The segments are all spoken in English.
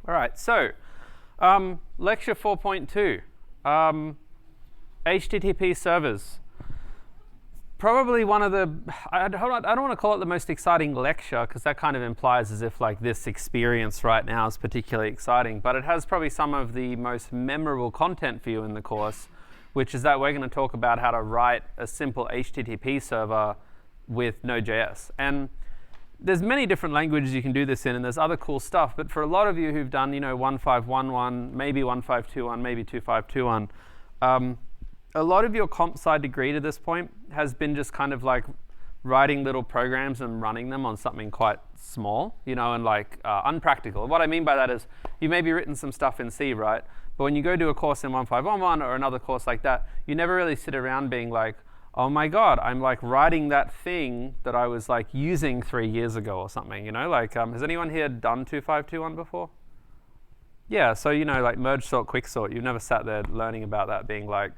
All right, so lecture 4.2, HTTP servers. Probably one of the, I don't want to call it the most exciting lecture, because that kind of implies as if like this experience right now is particularly exciting, but it has probably some of the most memorable content for you in the course, which is that we're going to talk about how to write a simple HTTP server with Node.js. And there's many different languages you can do this in, and there's other cool stuff, but for a lot of you who've done, 1511, maybe 1521, maybe 2521, a lot of your comp sci degree to this point has been just kind of like writing little programs and running them on something quite small, and like unpractical. What I mean by that is you maybe written some stuff in C, right? But when you go do a course in 1511 or another course like that, you never really sit around being like, oh my God, I'm like writing that thing that I was like using 3 years ago or something, Like, has anyone here done 2521 before? Yeah, so like merge sort, quick sort. You've never sat there learning about that, being like,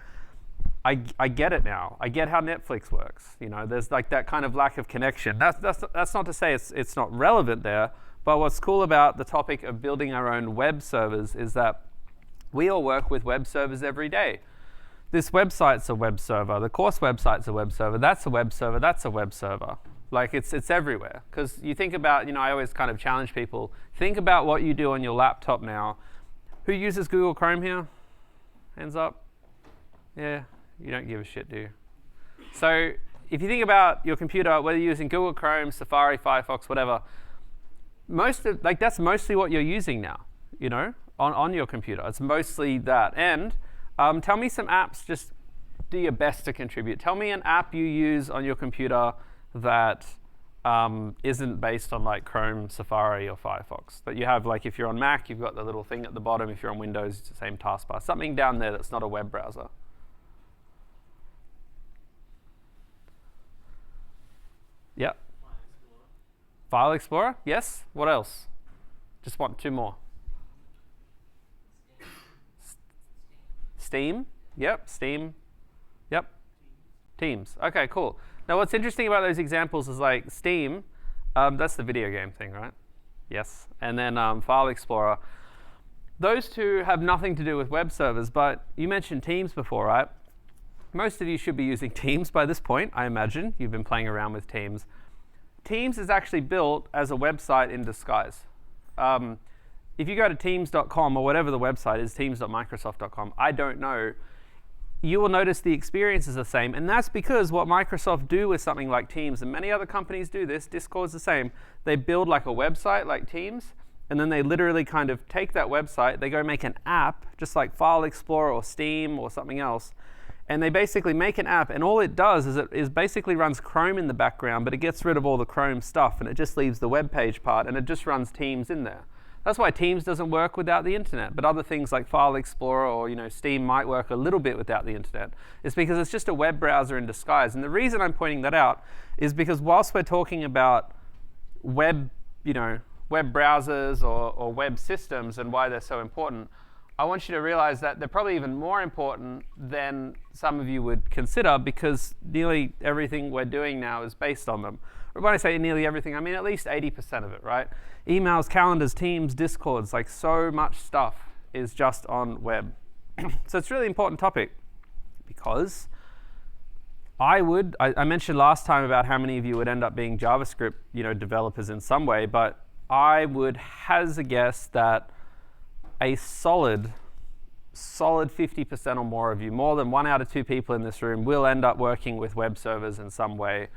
I get it now. I get how Netflix works. There's like that kind of lack of connection. That's not to say it's not relevant there, but what's cool about the topic of building our own web servers is that we all work with web servers every day. This website's a web server. The course website's a web server. That's a web server. That's a web server. Like it's everywhere. Because you think about, I always kind of challenge people. Think about what you do on your laptop now. Who uses Google Chrome here? Hands up. Yeah, you don't give a shit, do you? So if you think about your computer, whether you're using Google Chrome, Safari, Firefox, whatever, that's mostly what you're using now, on your computer. It's mostly that. And tell me some apps, just do your best to contribute. Tell me an app you use on your computer that isn't based on like Chrome, Safari, or Firefox. That you have, like if you're on Mac, you've got the little thing at the bottom. If you're on Windows, it's the same taskbar. Something down there that's not a web browser. Yeah. File Explorer? Yes. What else? Just want 2 more. Steam? Yep. Steam? Yep. Teams. OK, cool. Now, what's interesting about those examples is like Steam, that's the video game thing, right? Yes. And then File Explorer. Those two have nothing to do with web servers, but you mentioned Teams before, right? Most of you should be using Teams by this point, I imagine. You've been playing around with Teams. Teams is actually built as a website in disguise. If you go to teams.com or whatever the website is, teams.microsoft.com, I don't know, you will notice the experience is the same. And that's because what Microsoft do with something like Teams, and many other companies do this, Discord's the same, they build like a website like Teams, and then they literally kind of take that website, they go make an app, just like File Explorer or Steam or something else, and they basically make an app, and all it does is it basically runs Chrome in the background, but it gets rid of all the Chrome stuff, and it just leaves the web page part, and it just runs Teams in there. That's why Teams doesn't work without the internet, but other things like File Explorer or Steam might work a little bit without the internet. It's because it's just a web browser in disguise. And the reason I'm pointing that out is because whilst we're talking about web browsers or web systems and why they're so important, I want you to realize that they're probably even more important than some of you would consider, because nearly everything we're doing now is based on them. Or when I say nearly everything, I mean at least 80% of it, right? Emails, calendars, Teams, Discords, like so much stuff is just on web. So it's a really important topic, because I mentioned last time about how many of you would end up being JavaScript developers in some way, but I would hazard a guess that a solid 50% or more of you, more than 1 out of 2 people in this room, will end up working with web servers in some way,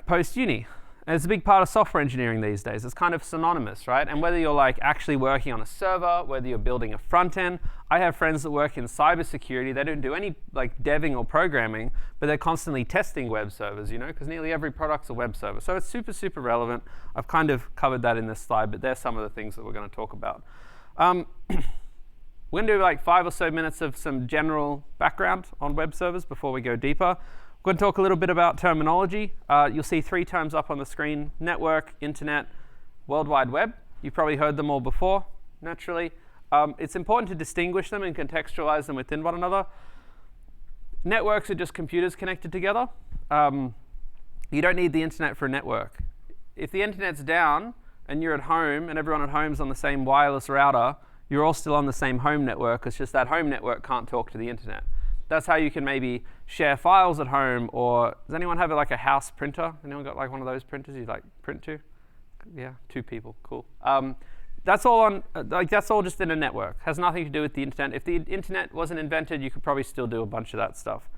post-uni. And it's a big part of software engineering these days. It's kind of synonymous, right? And whether you're like actually working on a server, whether you're building a front end, I have friends that work in cybersecurity. They don't do any like deving or programming, but they're constantly testing web servers, because nearly every product's a web server. So it's super, super relevant. I've kind of covered that in this slide, but there's some of the things that we're going to talk about. We're going to do like 5 or so minutes of some general background on web servers before we go deeper. We're going to talk a little bit about terminology. You'll see 3 terms up on the screen: network, internet, World Wide Web. You've probably heard them all before, naturally. It's important to distinguish them and contextualize them within one another. Networks are just computers connected together. You don't need the internet for a network. If the internet's down, and you're at home and everyone at home's on the same wireless router, you're all still on the same home network. It's just that home network can't talk to the internet. That's how you can maybe share files at home. Or does anyone have like a house printer? Anyone got like one of those printers you like print to? Yeah, 2 people, cool. That's all on, that's all just in a network. Has nothing to do with the internet. If the internet wasn't invented, you could probably still do a bunch of that stuff.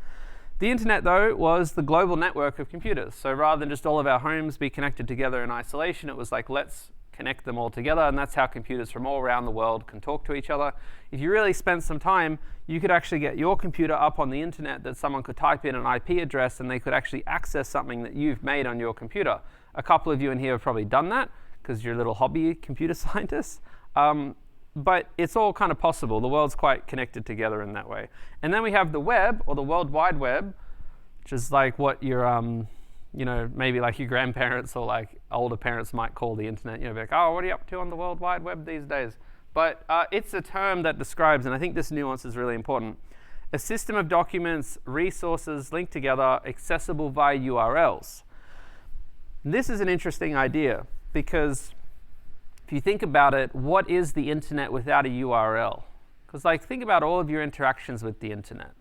The internet, though, was the global network of computers. So rather than just all of our homes be connected together in isolation, it was like, let's connect them all together. And that's how computers from all around the world can talk to each other. If you really spent some time, you could actually get your computer up on the internet that someone could type in an IP address and they could actually access something that you've made on your computer. A couple of you in here have probably done that, because you're little hobby computer scientists. But it's all kind of possible. The world's quite connected together in that way. And then we have the web, or the World Wide Web, which is like what your, maybe like your grandparents or like older parents might call the internet. Be like, oh, what are you up to on the World Wide Web these days? But it's a term that describes, and I think this nuance is really important, a system of documents, resources linked together, accessible via URLs. And this is an interesting idea. Because if you think about it, what is the internet without a URL? Because think about all of your interactions with the internet,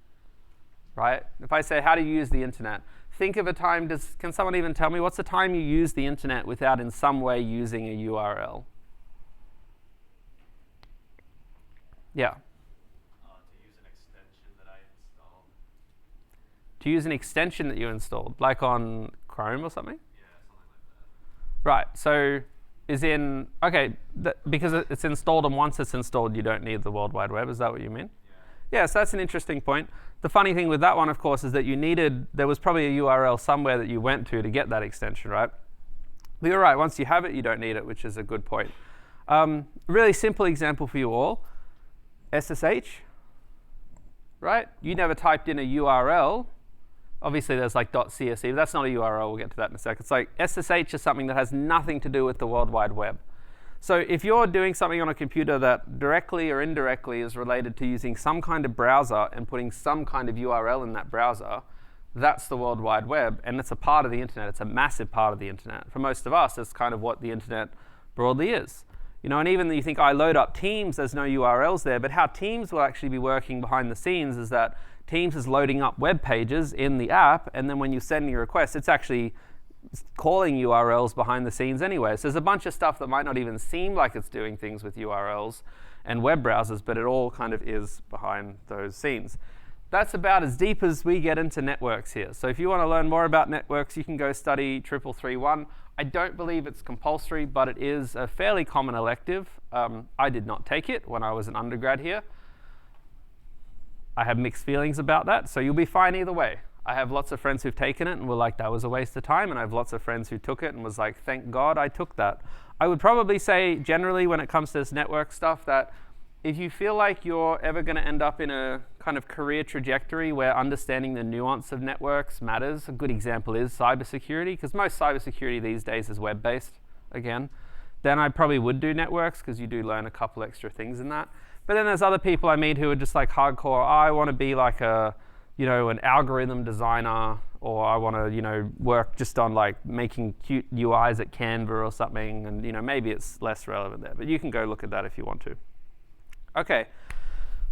right? If I say, how do you use the internet? Think of a time, can someone even tell me what's the time you use the internet without in some way using a URL? Yeah. To use an extension that I installed. To use an extension that you installed, like on Chrome or something? Right, so because it's installed, and once it's installed, you don't need the World Wide Web. Is that what you mean? Yeah, so that's an interesting point. The funny thing with that one, of course, is that there was probably a URL somewhere that you went to get that extension, right? But you're right, once you have it, you don't need it, which is a good point. Really simple example for you all, SSH, right? You never typed in a URL. Obviously, there's like .csv, but that's not a URL. We'll get to that in a sec. It's like SSH is something that has nothing to do with the World Wide Web. So if you're doing something on a computer that directly or indirectly is related to using some kind of browser and putting some kind of URL in that browser, that's the World Wide Web, and it's a part of the internet. It's a massive part of the internet. For most of us, it's kind of what the internet broadly is. And even you think I load up Teams, there's no URLs there, but how Teams will actually be working behind the scenes is that Teams is loading up web pages in the app, and then when you send your request, it's actually calling URLs behind the scenes anyway. So there's a bunch of stuff that might not even seem like it's doing things with URLs and web browsers, but it all kind of is behind those scenes. That's about as deep as we get into networks here. So if you want to learn more about networks, you can go study 3331. I don't believe it's compulsory, but it is a fairly common elective. I did not take it when I was an undergrad here. I have mixed feelings about that, so you'll be fine either way. I have lots of friends who've taken it and were like, that was a waste of time, and I have lots of friends who took it and was like, thank God I took that. I would probably say generally when it comes to this network stuff that if you feel like you're ever going to end up in a kind of career trajectory where understanding the nuance of networks matters, a good example is cybersecurity, because most cybersecurity these days is web-based, again, then I probably would do networks because you do learn a couple extra things in that. But then there's other people I meet who are just like hardcore, I want to be like an algorithm designer, or I want to, work just on like making cute UIs at Canva or something, and maybe it's less relevant there. But you can go look at that if you want to. Okay,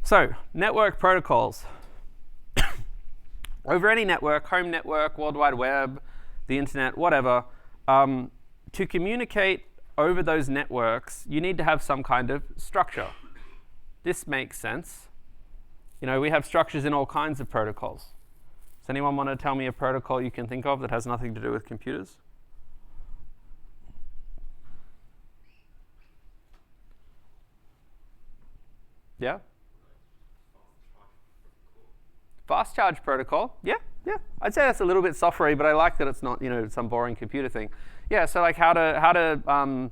so network protocols. Over any network, home network, World Wide Web, the internet, whatever, to communicate over those networks, you need to have some kind of structure. This makes sense. We have structures in all kinds of protocols. Does anyone want to tell me a protocol you can think of that has nothing to do with computers? Yeah? Fast charge protocol. Yeah. I'd say that's a little bit software-y, but I like that it's not, some boring computer thing. Yeah, so like how do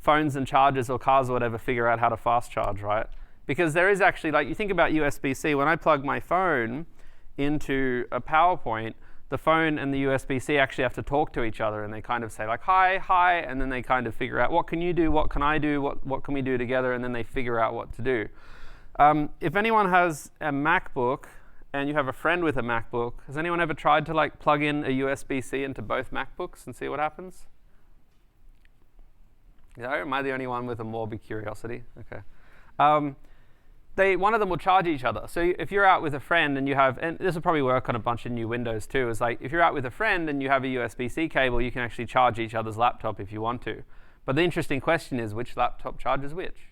phones and chargers or cars or whatever figure out how to fast charge, right? Because there is actually, like you think about USB-C, when I plug my phone into a PowerPoint, the phone and the USB-C actually have to talk to each other, and they kind of say like, hi, and then they kind of figure out, what can you do, what can I do, what can we do together, and then they figure out what to do. If anyone has a MacBook and you have a friend with a MacBook, has anyone ever tried to like plug in a USB-C into both MacBooks and see what happens? Yeah, am I the only one with a morbid curiosity? Okay. One of them will charge each other. So if you're out with a friend and you have, and this will probably work on a bunch of new Windows too, is like if you're out with a friend and you have a USB-C cable, you can actually charge each other's laptop if you want to. But the interesting question is which laptop charges which,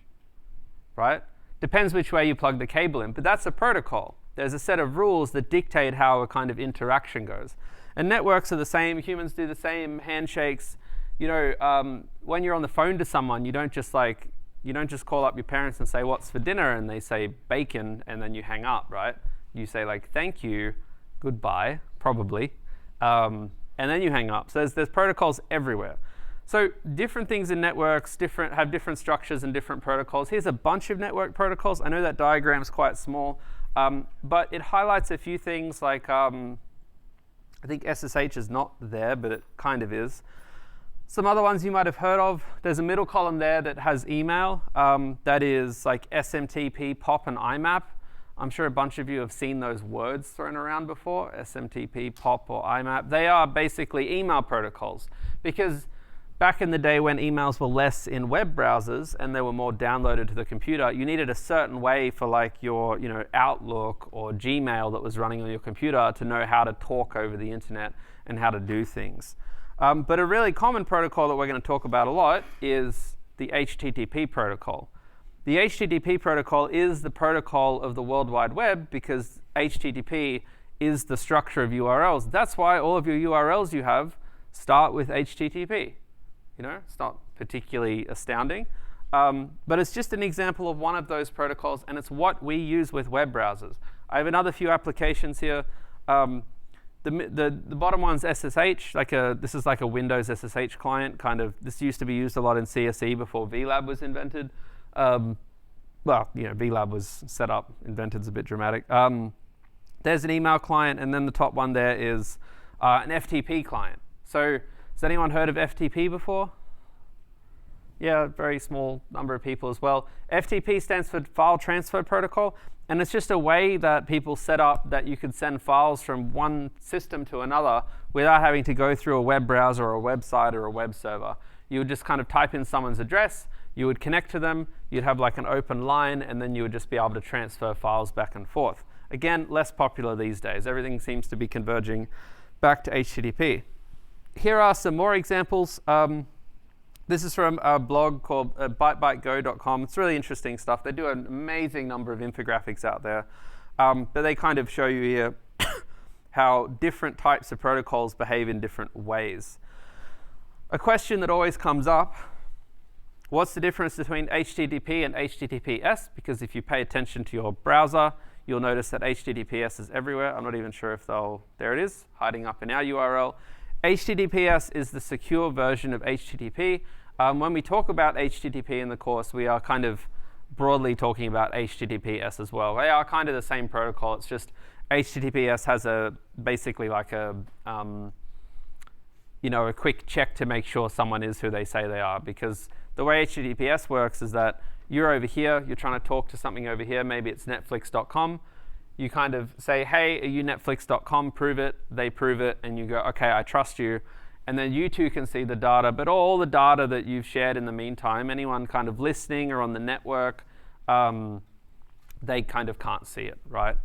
right? Depends which way you plug the cable in, but that's a protocol. There's a set of rules that dictate how a kind of interaction goes. And networks are the same, humans do the same, handshakes. You know, when you're on the phone to someone, you don't just call up your parents and say, what's for dinner? And they say bacon, and then you hang up, right? You say like, thank you, goodbye, probably, and then you hang up. So there's protocols everywhere. So different things in networks have different structures and different protocols. Here's a bunch of network protocols. I know that diagram's quite small, but it highlights a few things like, I think SSH is not there, but it kind of is. Some other ones you might have heard of. There's a middle column there that has email. That is like SMTP, POP, and IMAP. I'm sure a bunch of you have seen those words thrown around before, SMTP, POP, or IMAP. They are basically email protocols. Because back in the day when emails were less in web browsers and they were more downloaded to the computer, you needed a certain way for like your Outlook or Gmail that was running on your computer to know how to talk over the internet and how to do things. But a really common protocol that we're going to talk about a lot is the HTTP protocol. The HTTP protocol is the protocol of the World Wide Web because HTTP is the structure of URLs. That's why all of your URLs you have start with HTTP. It's not particularly astounding. But it's just an example of one of those protocols, and it's what we use with web browsers. I have another few applications here. The bottom one's SSH. This is like a Windows SSH client. This used to be used a lot in CSE before VLab was invented. VLab was set up. Invented's a bit dramatic. There's an email client, and then the top one there is an FTP client. So has anyone heard of FTP before? Yeah, very small number of people as well. FTP stands for File Transfer Protocol. And it's just a way that people set up that you could send files from one system to another without having to go through a web browser or a website or a web server. You would just kind of type in someone's address, you would connect to them, you'd have like an open line, and then you would just be able to transfer files back and forth. Again, less popular these days. Everything seems to be converging back to HTTP. Here are some more examples. This is from a blog called bytebytego.com. It's really interesting stuff. They do an amazing number of infographics out there. But they kind of show you here how different types of protocols behave in different ways. A question that always comes up, what's the difference between HTTP and HTTPS? Because if you pay attention to your browser, you'll notice that HTTPS is everywhere. I'm not even sure if there it is, hiding up in our URL. HTTPS is the secure version of HTTP. When we talk about HTTP in the course, we are kind of broadly talking about HTTPS as well. They are kind of the same protocol. It's just HTTPS has basically like a quick check to make sure someone is who they say they are. Because the way HTTPS works is that you're over here, you're trying to talk to something over here. Maybe it's Netflix.com. You kind of say, hey, are you Netflix.com? Prove it. They prove it. And you go, OK, I trust you. And then you too can see the data. But all the data that you've shared in the meantime, anyone kind of listening or on the network, they kind of can't see it, right?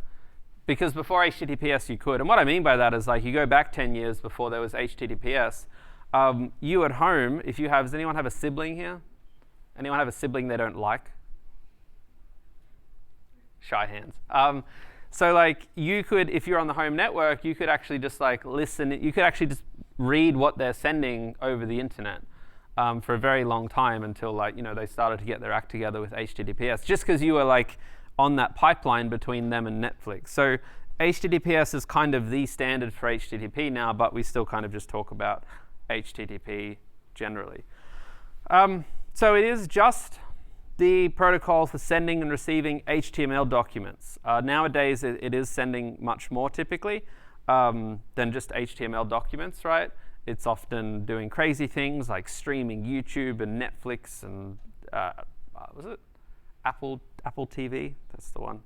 Because before HTTPS, you could. And what I mean by that is like you go back 10 years before there was HTTPS. You at home, does anyone have a sibling here? Anyone have a sibling they don't like? Shy hands. So like you could, if you're on the home network, you could actually just like listen. You could actually just read what they're sending over the internet for a very long time until they started to get their act together with HTTPS. Just because you were like on that pipeline between them and Netflix. So HTTPS is kind of the standard for HTTP now, but we still kind of just talk about HTTP generally. So it is just the protocol for sending and receiving HTML documents. Nowadays, it is sending much more typically than just HTML documents, right? It's often doing crazy things like streaming YouTube and Netflix and was it Apple TV? That's the one.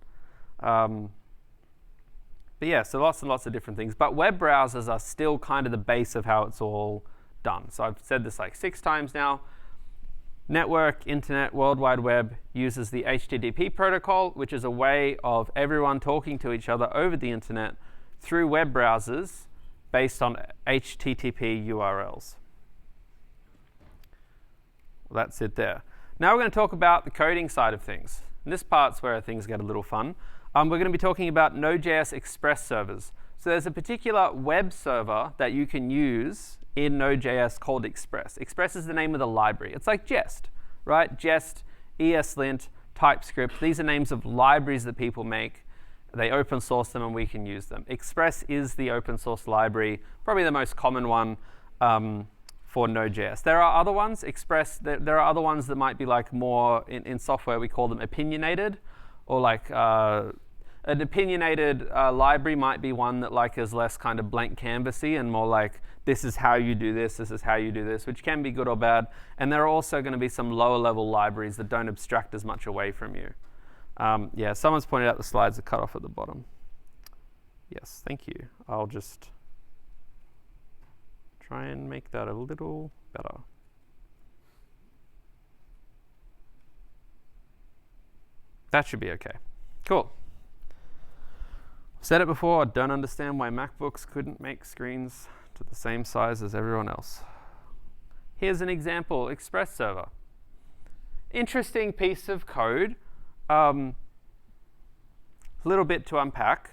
But yeah, so lots and lots of different things. But web browsers are still kind of the base of how it's all done. So I've said this like 6 times now. Network, internet, World Wide Web uses the HTTP protocol, which is a way of everyone talking to each other over the internet through web browsers based on HTTP URLs. Well, that's it there. Now we're going to talk about the coding side of things. And this part's where things get a little fun. We're going to be talking about Node.js Express servers. So there's a particular web server that you can use in Node.js called Express. Express is the name of the library. It's like Jest, right? Jest, ESLint, TypeScript. These are names of libraries that people make. They open source them and we can use them. Express is the open source library, probably the most common one for Node.js. There are other ones, there are other ones that might be like more, in software we call them opinionated, or like an opinionated library might be one that like is less kind of blank canvassy and more like, this is how you do this is how you do this, which can be good or bad. And there are also going to be some lower level libraries that don't abstract as much away from you. Yeah, someone's pointed out the slides are cut off at the bottom. Yes, thank you. I'll just try and make that a little better. That should be OK. Cool. Said it before, I don't understand why MacBooks couldn't make screens to the same size as everyone else. Here's an example, Express server. Interesting piece of code. A little bit to unpack.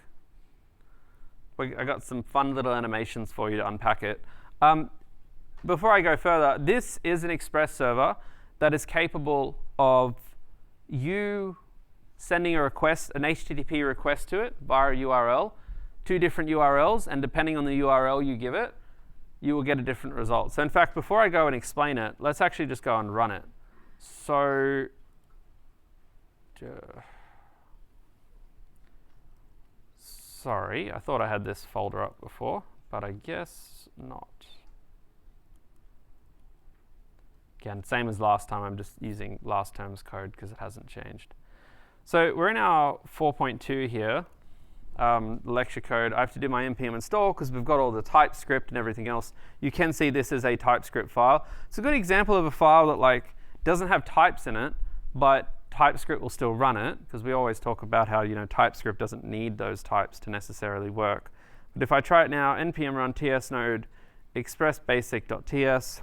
I got some fun little animations for you to unpack it. Before I go further, this is an Express server that is capable of you sending a request, an HTTP request to it via a URL, two different URLs, and depending on the URL you give it, you will get a different result. So in fact, before I go and explain it, let's actually just go and run it. So sorry, I thought I had this folder up before, but I guess not. Again, same as last time, I'm just using last term's code because it hasn't changed. So we're in our 4.2 here, lecture code. I have to do my npm install because we've got all the TypeScript and everything else. You can see this is a TypeScript file. It's a good example of a file that like doesn't have types in it, but TypeScript will still run it, because we always talk about how TypeScript doesn't need those types to necessarily work. But if I try it now, npm run ts node express basic.ts,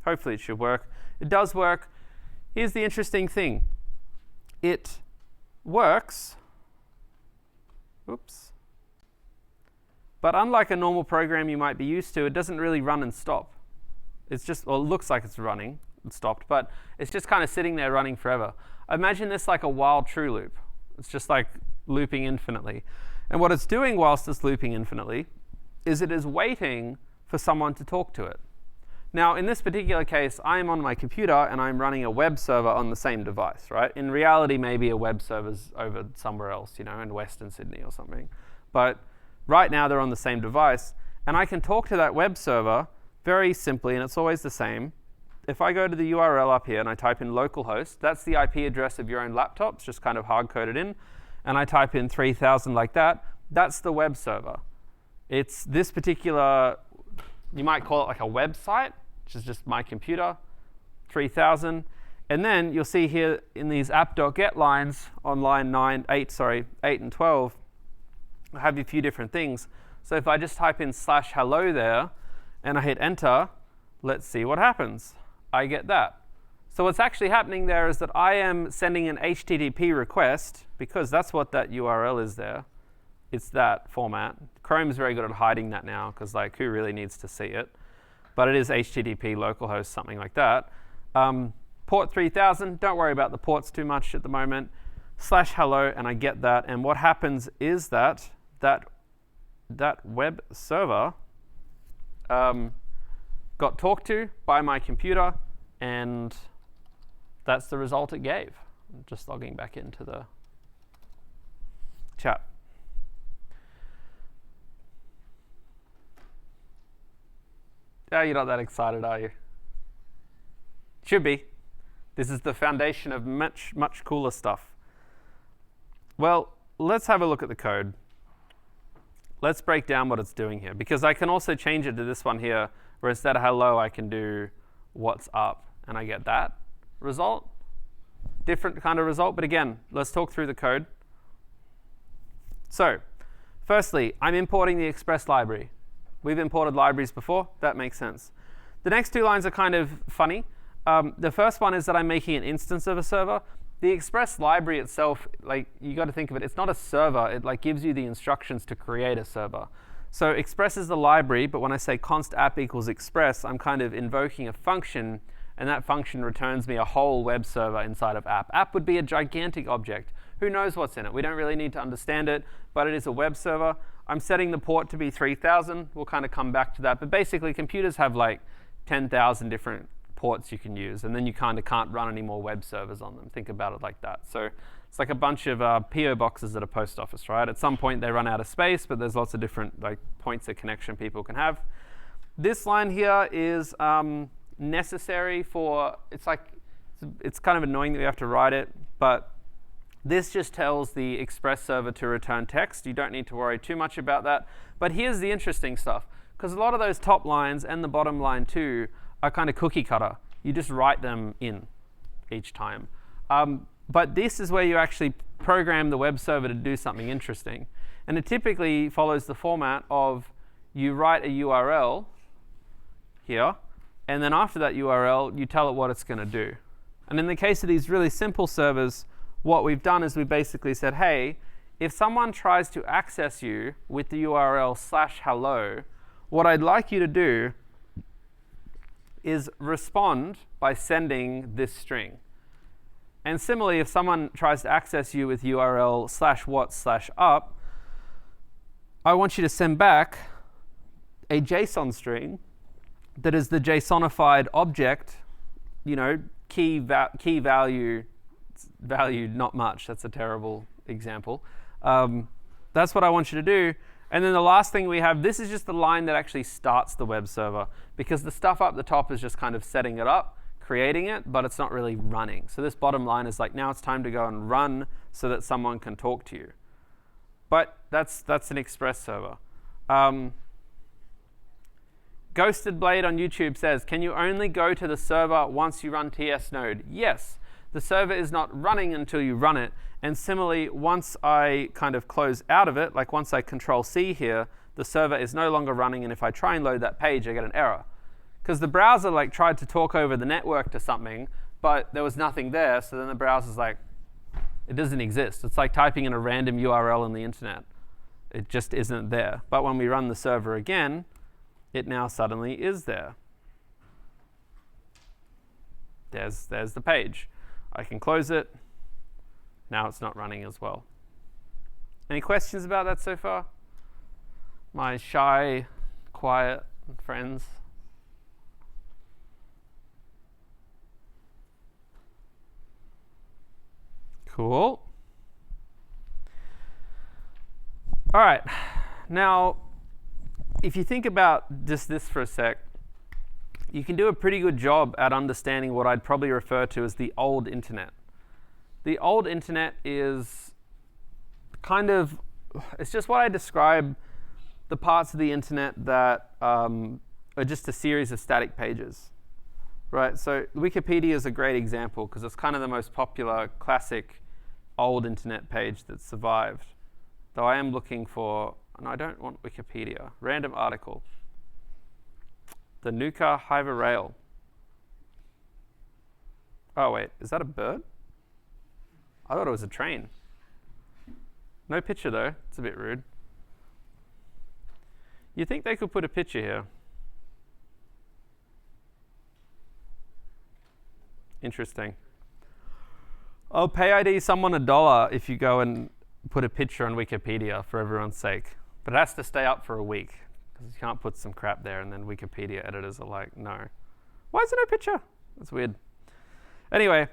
hopefully it should work. It does work. Here's the interesting thing. It works. Oops. But unlike a normal program you might be used to, it doesn't really run and stop. It's just, well, it looks like it's running and stopped, but it's just kind of sitting there running forever. Imagine this like a while true loop. It's just like looping infinitely. And what it's doing whilst it's looping infinitely is it is waiting for someone to talk to it. Now, in this particular case, I'm on my computer and I'm running a web server on the same device, right? In reality, maybe a web server's over somewhere else, in Western Sydney or something. But right now, they're on the same device. And I can talk to that web server very simply, and it's always the same. If I go to the URL up here and I type in localhost, that's the IP address of your own laptop. It's just kind of hard-coded in. And I type in 3000 like that. That's the web server. It's this particular, you might call it like a website, which is just my computer, 3000. And then you'll see here in these app.get lines on line 8 and 12, I have a few different things. So if I just type in /hello there and I hit enter, let's see what happens. I get that. So what's actually happening there is that I am sending an HTTP request, because that's what that URL is there. It's that format. Chrome's very good at hiding that now, because like who really needs to see it? But it is HTTP localhost, something like that. Port 3000, don't worry about the ports too much at the moment. /hello, and I get that. And what happens is that web server got talked to by my computer, and that's the result it gave. I'm just logging back into the chat. Oh, you're not that excited, are you? Should be. This is the foundation of much, much cooler stuff. Well, let's have a look at the code. Let's break down what it's doing here, because I can also change it to this one here, where instead of hello, I can do what's up. and I get that result. Different kind of result, but again, let's talk through the code. So, firstly, I'm importing the Express library. We've imported libraries before. That makes sense. The next two lines are kind of funny. The first one is that I'm making an instance of a server. The Express library itself, like, you got to think of it, it's not a server. It like gives you the instructions to create a server. So Express is the library, but when I say const app equals Express, I'm kind of invoking a function, and that function returns me a whole web server inside of app. App would be a gigantic object. Who knows what's in it? We don't really need to understand it, but it is a web server. I'm setting the port to be 3000. We'll kind of come back to that. But basically, computers have like 10,000 different ports you can use, and then you kind of can't run any more web servers on them. Think about it like that. So it's like a bunch of PO boxes at a post office, right? At some point, they run out of space, but there's lots of different like points of connection people can have. This line here is necessary for, it's kind of annoying that we have to write it, but this just tells the Express server to return text. You don't need to worry too much about that. But here's the interesting stuff, because a lot of those top lines and the bottom line too are kind of cookie cutter. You just write them in each time. But this is where you actually program the web server to do something interesting. And it typically follows the format of you write a URL here, and then after that URL, you tell it what it's going to do. And in the case of these really simple servers, what we've done is we basically said, hey, if someone tries to access you with the URL /hello, what I'd like you to do is respond by sending this string. And similarly, if someone tries to access you with URL /what/up, I want you to send back a JSON string that is the JSONified object, you know, key value not much. That's a terrible example. That's what I want you to do. And then the last thing we have, this is just the line that actually starts the web server, because the stuff up the top is just kind of setting it up, creating it, but it's not really running. So this bottom line is like, now it's time to go and run so that someone can talk to you. But that's an Express server. Ghosted Blade on YouTube says, can you only go to the server once you run TS node? Yes. The server is not running until you run it. And similarly, once I kind of close out of it, like once I Control-C here, the server is no longer running. And if I try and load that page, I get an error. Because the browser like tried to talk over the network to something, but there was nothing there. So then the browser's like, it doesn't exist. It's like typing in a random URL on the internet. It just isn't there. But when we run the server again, it now suddenly is there. There's the page. I can close it. Now it's not running as well. Any questions about that so far? My shy, quiet friends? Cool. All right. Now, if you think about just this for a sec, you can do a pretty good job at understanding what I'd probably refer to as the old internet. The old internet is kind of, it's just what I describe the parts of the internet that are just a series of static pages, right? So Wikipedia is a great example because it's kind of the most popular classic old internet page that survived. Though I am looking for, and I don't want Wikipedia, random article. The Nuka Hiver Rail. Oh wait, is that a bird? I thought it was a train. No picture though, it's a bit rude. You think they could put a picture here? Interesting. I'll pay ID someone $1 if you go and put a picture on Wikipedia for everyone's sake. But it has to stay up for a week. Because you can't put some crap there and then Wikipedia editors are like, no. Why is there no picture? That's weird. Anyway,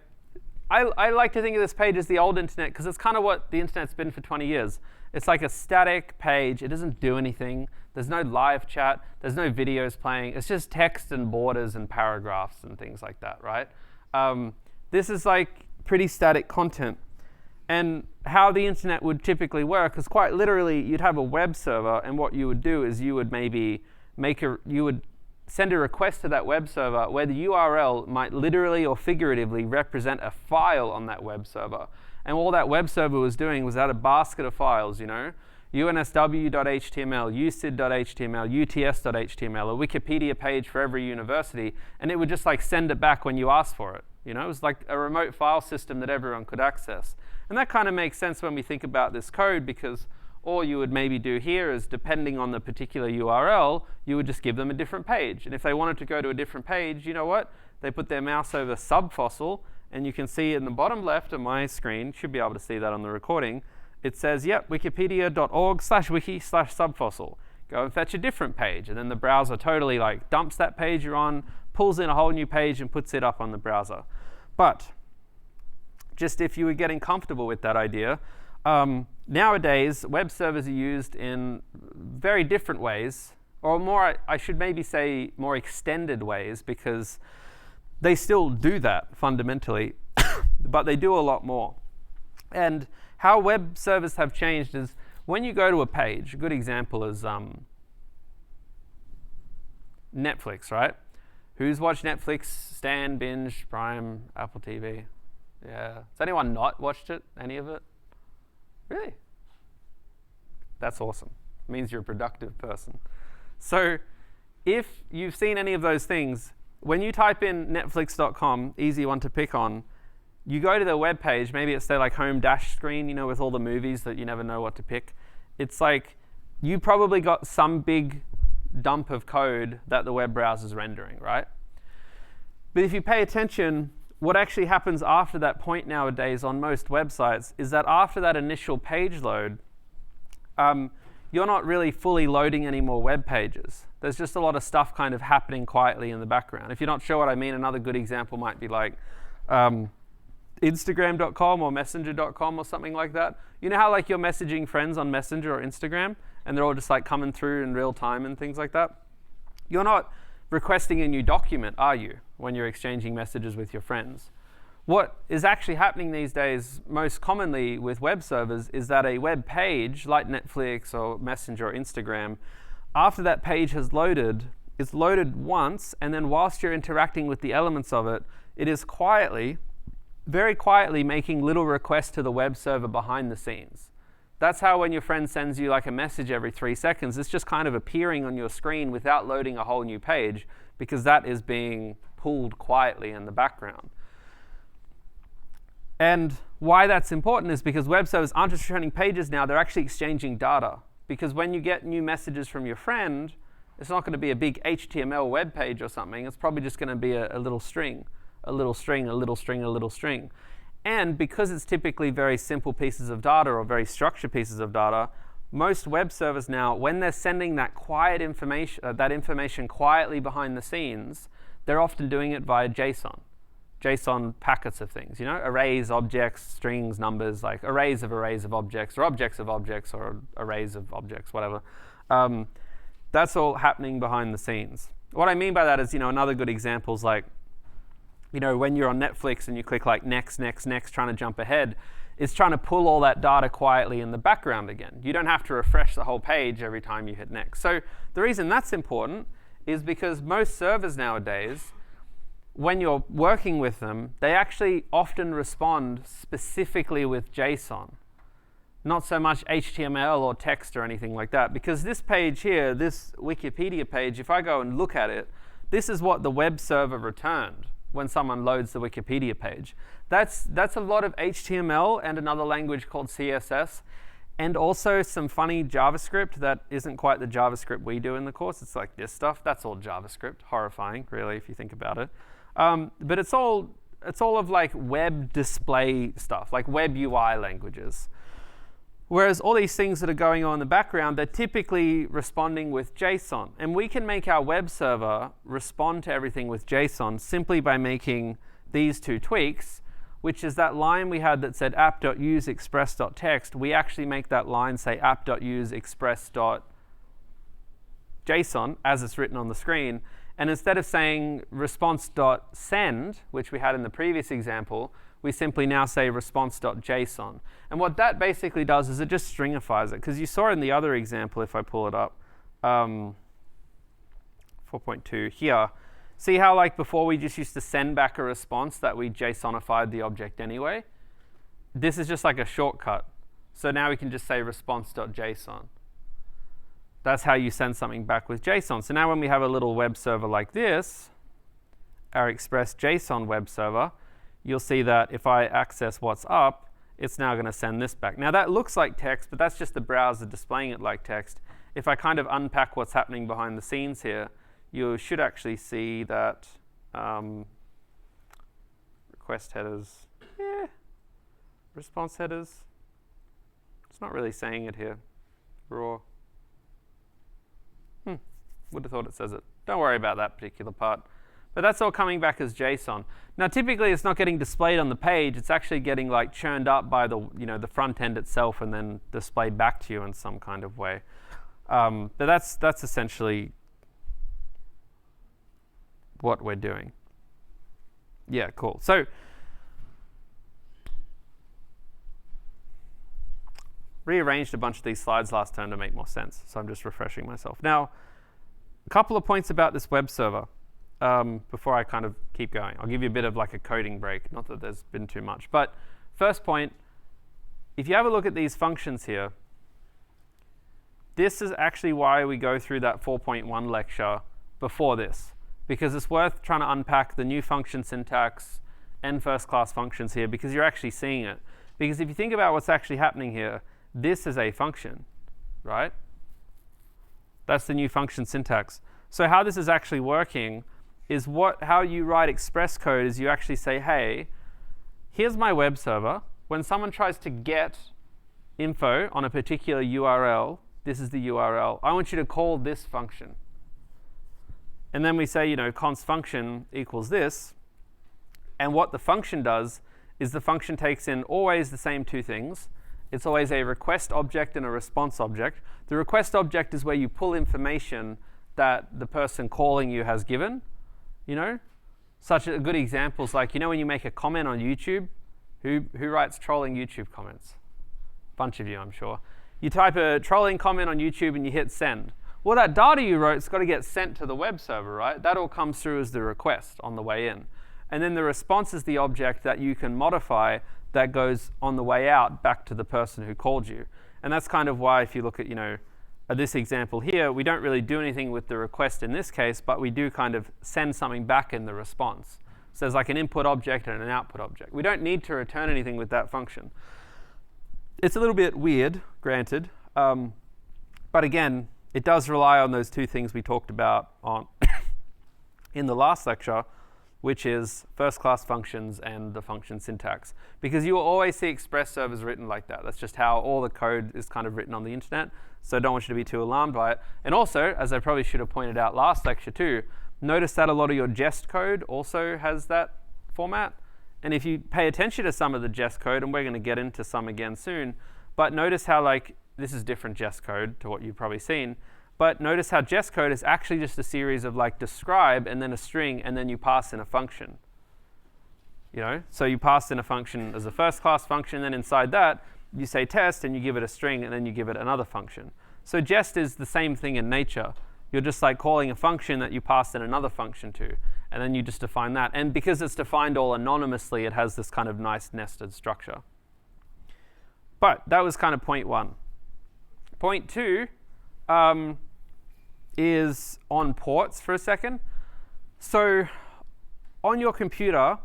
I like to think of this page as the old internet because it's kind of what the internet's been for 20 years. It's like a static page. It doesn't do anything. There's no live chat. There's no videos playing. It's just text and borders and paragraphs and things like that, right? This is like pretty static content. And how the internet would typically work is quite literally you'd have a web server, and what you would do is you would maybe send a request to that web server where the URL might literally or figuratively represent a file on that web server. And all that web server was doing was add a basket of files, you know, UNSW.html, UCID.html, UTS.html, a Wikipedia page for every university, and it would just like send it back when you asked for it. You know, it was like a remote file system that everyone could access. And that kind of makes sense when we think about this code, because all you would maybe do here is, depending on the particular URL, you would just give them a different page. And if they wanted to go to a different page, you know what? They put their mouse over subfossil, and you can see in the bottom left of my screen, should be able to see that on the recording, it says, yep, wikipedia.org/wiki/subfossil. Go and fetch a different page. And then the browser totally like dumps that page you're on, pulls in a whole new page, and puts it up on the browser. But just if you were getting comfortable with that idea, nowadays, web servers are used in very different ways, or more, I should maybe say more extended ways, because they still do that fundamentally, but they do a lot more. And how web servers have changed is, when you go to a page, a good example is Netflix, right? Who's watched Netflix? Stan, Binge, Prime, Apple TV? Yeah. Has anyone not watched it? Any of it? Really? That's awesome. It means you're a productive person. So if you've seen any of those things, when you type in netflix.com, easy one to pick on, you go to their web page, maybe it's their like home dash screen, you know, with all the movies that you never know what to pick. It's like you probably got some big dump of code that the web browser's rendering, right? But if you pay attention, what actually happens after that point nowadays on most websites is that after that initial page load, you're not really fully loading any more web pages. There's just a lot of stuff kind of happening quietly in the background. If you're not sure what I mean, another good example might be like Instagram.com or Messenger.com or something like that. You know how like you're messaging friends on Messenger or Instagram, and they're all just like coming through in real time and things like that? You're not requesting a new document, are you, when you're exchanging messages with your friends? What is actually happening these days most commonly with web servers is that a web page like Netflix or Messenger or Instagram, after that page has loaded, it's loaded once, and then whilst you're interacting with the elements of it, it is quietly, very quietly making little requests to the web server behind the scenes. That's how when your friend sends you like a message every 3 seconds, it's just kind of appearing on your screen without loading a whole new page, because that is being pulled quietly in the background. And why that's important is because web servers aren't just returning pages now, they're actually exchanging data. Because when you get new messages from your friend, it's not going to be a big HTML web page or something. It's probably just going to be a little string, a little string, a little string, a little string. And because it's typically very simple pieces of data or very structured pieces of data, most web servers now, when they're sending that quiet information, that information quietly behind the scenes, they're often doing it via JSON. JSON packets of things, you know, arrays, objects, strings, numbers, like arrays of objects, or objects of objects, or arrays of objects, whatever. That's all happening behind the scenes. What I mean by that is, you know, another good example is like, you know, when you're on Netflix and you click like next, next, next, trying to jump ahead, it's trying to pull all that data quietly in the background again. You don't have to refresh the whole page every time you hit next. So the reason that's important is because most servers nowadays, when you're working with them, they actually often respond specifically with JSON, not so much HTML or text or anything like that. Because this page here, this Wikipedia page, if I go and look at it, this is what the web server returned when someone loads the Wikipedia page. That's a lot of HTML and another language called CSS, and also some funny JavaScript that isn't quite the JavaScript we do in the course. It's like this stuff. That's all JavaScript. Horrifying, really, if you think about it. But it's all of like web display stuff, like web UI languages. Whereas all these things that are going on in the background, they're typically responding with JSON. And we can make our web server respond to everything with JSON simply by making these two tweaks, which is that line we had that said app.useExpress.text. We actually make that line say app.useExpress.json as it's written on the screen. And instead of saying response.send, which we had in the previous example, we simply now say response.json. And what that basically does is it just stringifies it. Because you saw in the other example, if I pull it up, 4.2 here. See how like before we just used to send back a response that we JSONified the object anyway? This is just like a shortcut. So now we can just say response.json. That's how you send something back with JSON. So now when we have a little web server like this, our Express JSON web server, you'll see that if I access what's up, it's now going to send this back. Now that looks like text, but that's just the browser displaying it like text. If I kind of unpack what's happening behind the scenes here, you should actually see that request headers, response headers. It's not really saying it here. Raw. Would have thought it says it. Don't worry about that particular part. But that's all coming back as JSON. Now, typically, it's not getting displayed on the page. It's actually getting like churned up by the the front end itself, and then displayed back to you in some kind of way. But that's essentially what we're doing. Yeah, cool. So rearranged a bunch of these slides last turn to make more sense. So I'm just refreshing myself. Now, a couple of points about this web server. Before I kind of keep going. I'll give you a bit of like a coding break, not that there's been too much. But first point, if you have a look at these functions here, this is actually why we go through that 4.1 lecture before this, because it's worth trying to unpack the new function syntax and first-class functions here, because you're actually seeing it. Because if you think about what's actually happening here, this is a function, right? That's the new function syntax. So how this is actually working is how you write Express code is you actually say, hey, here's my web server. When someone tries to get info on a particular URL, this is the URL. I want you to call this function. And then we say, const function equals this. And what the function does is the function takes in always the same two things. It's always a request object and a response object. The request object is where you pull information that the person calling you has given. Such a good example is like, when you make a comment on YouTube, who writes trolling YouTube comments? A bunch of you, I'm sure. You type a trolling comment on YouTube and you hit send. Well, that data you wrote has got to get sent to the web server, right? That all comes through as the request on the way in. And then the response is the object that you can modify that goes on the way out back to the person who called you. And that's kind of why if you look at, this example here, we don't really do anything with the request in this case, but we do kind of send something back in the response. So there's like an input object and an output object. We don't need to return anything with that function. It's a little bit weird, granted. But again, it does rely on those two things we talked about in the last lecture, which is first-class functions and the function syntax. Because you will always see Express servers written like that. That's just how all the code is kind of written on the internet. So I don't want you to be too alarmed by it. And also, as I probably should have pointed out last lecture too, notice that a lot of your Jest code also has that format. And if you pay attention to some of the Jest code, and we're going to get into some again soon, but notice how this is different Jest code to what you've probably seen. But notice how Jest code is actually just a series of describe and then a string, and then you pass in a function. So you pass in a function as a first-class function, then inside that, you say test, and you give it a string, and then you give it another function. So Jest is the same thing in nature. You're just calling a function that you pass in another function to, and then you just define that. And because it's defined all anonymously, it has this kind of nice nested structure. But that was kind of point one. Point two is on ports for a second. So on your computer,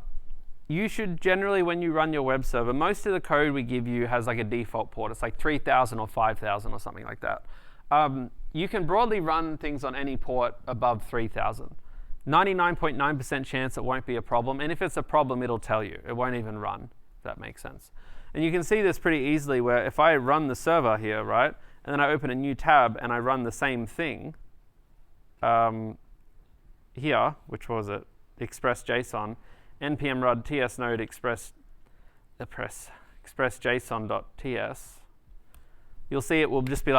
you should generally, when you run your web server, most of the code we give you has a default port. It's 3,000 or 5,000 or something like that. You can broadly run things on any port above 3,000. 99.9% chance it won't be a problem. And if it's a problem, it'll tell you. It won't even run, if that makes sense. And you can see this pretty easily where if I run the server here, right, and then I open a new tab and I run the same thing here, which was it? Express JSON, npm rud ts node express json.ts. You'll see it will just be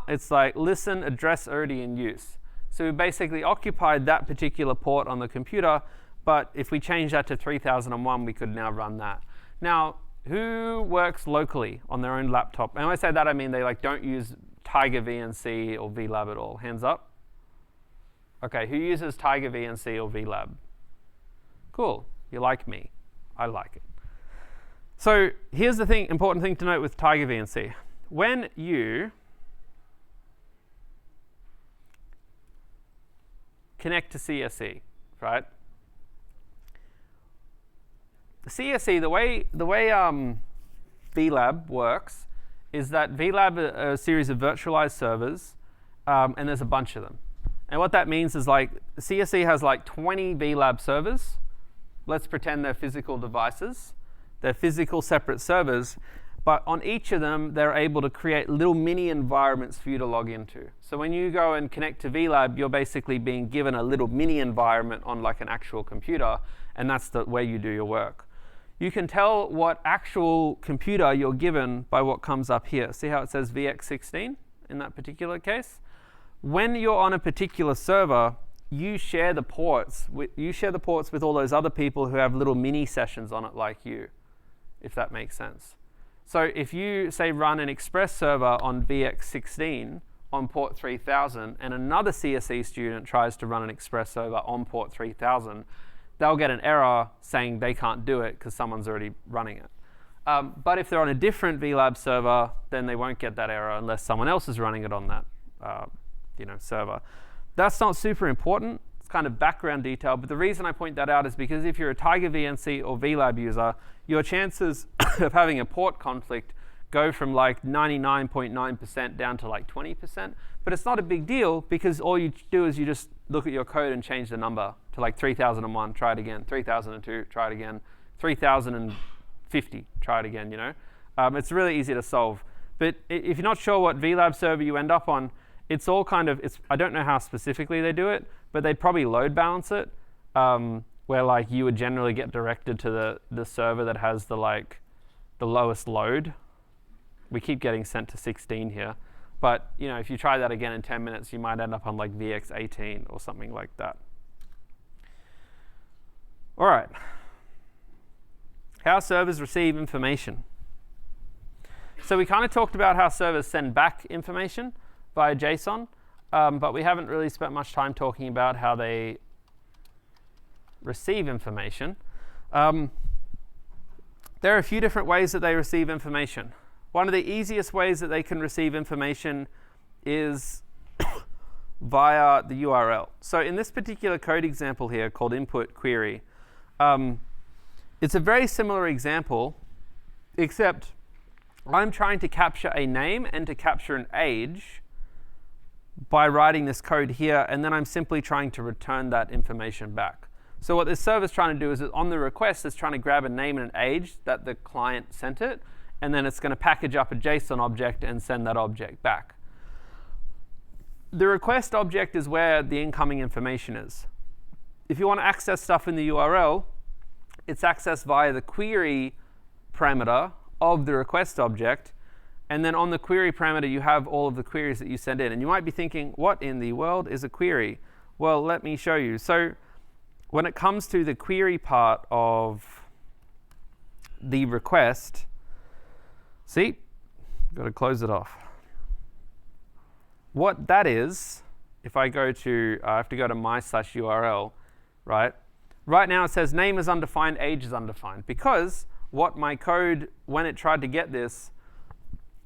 it's listen, address already in use. So we basically occupied that particular port on the computer, but if we change that to 3001, we could now run that. Now, who works locally on their own laptop? And when I say that, I mean they don't use Tiger VNC or VLab at all. Hands up. Okay, who uses Tiger VNC or VLab? Cool, you like me. I like it. So here's the important thing to note with Tiger VNC. When you connect to CSE, right? The CSE, the way VLab works is that VLab are a series of virtualized servers, and there's a bunch of them. And what that means is like CSE has like 20 VLab servers. Let's pretend they're physical devices. They're physical separate servers, but on each of them, they're able to create little mini environments for you to log into. So when you go and connect to VLab, you're basically being given a little mini environment on like an actual computer, and that's the way you do your work. You can tell what actual computer you're given by what comes up here. See how it says VX16 in that particular case? When you're on a particular server, you share the ports with all those other people who have little mini sessions on it like you, if that makes sense. So if you, say, run an Express server on VX16 on port 3000, and another CSE student tries to run an Express server on port 3000, they'll get an error saying they can't do it because someone's already running it. But if they're on a different VLab server, then they won't get that error unless someone else is running it on that server. That's not super important. It's kind of background detail. But the reason I point that out is because if you're a Tiger VNC or VLab user, your chances of having a port conflict go from like 99.9% down to like 20%. But it's not a big deal because all you do is you just look at your code and change the number to like 3001, try it again, 3002, try it again, 3050, try it again, you know. It's really easy to solve. But if you're not sure what VLab server you end up on, it's all kind of, I don't know how specifically they do it, but they probably load balance it, where like you would generally get directed to the server that has the lowest load. We keep getting sent to 16 here. But you know, if you try that again in 10 minutes, you might end up on like VX18 or something like that. All right. How servers receive information. So we kind of talked about how servers send back information via JSON, but we haven't really spent much time talking about how they receive information. There are a few different ways that they receive information. One of the easiest ways that they can receive information is via the URL. So in this particular code example here called input query, it's a very similar example, except I'm trying to capture a name and to capture an age by writing this code here, and then I'm simply trying to return that information back. So what this server is trying to do is on the request, it's trying to grab a name and an age that the client sent it, and then it's going to package up a JSON object and send that object back. The request object is where the incoming information is. If you want to access stuff in the URL, it's accessed via the query parameter of the request object. And then on the query parameter, you have all of the queries that you send in. And you might be thinking, what in the world is a query? Well, let me show you. So when it comes to the query part of the request, see, got to close it off. What that is, if I go to, I have to go to my/URL, right? Right now it says name is undefined, age is undefined. Because what my code, when it tried to get this,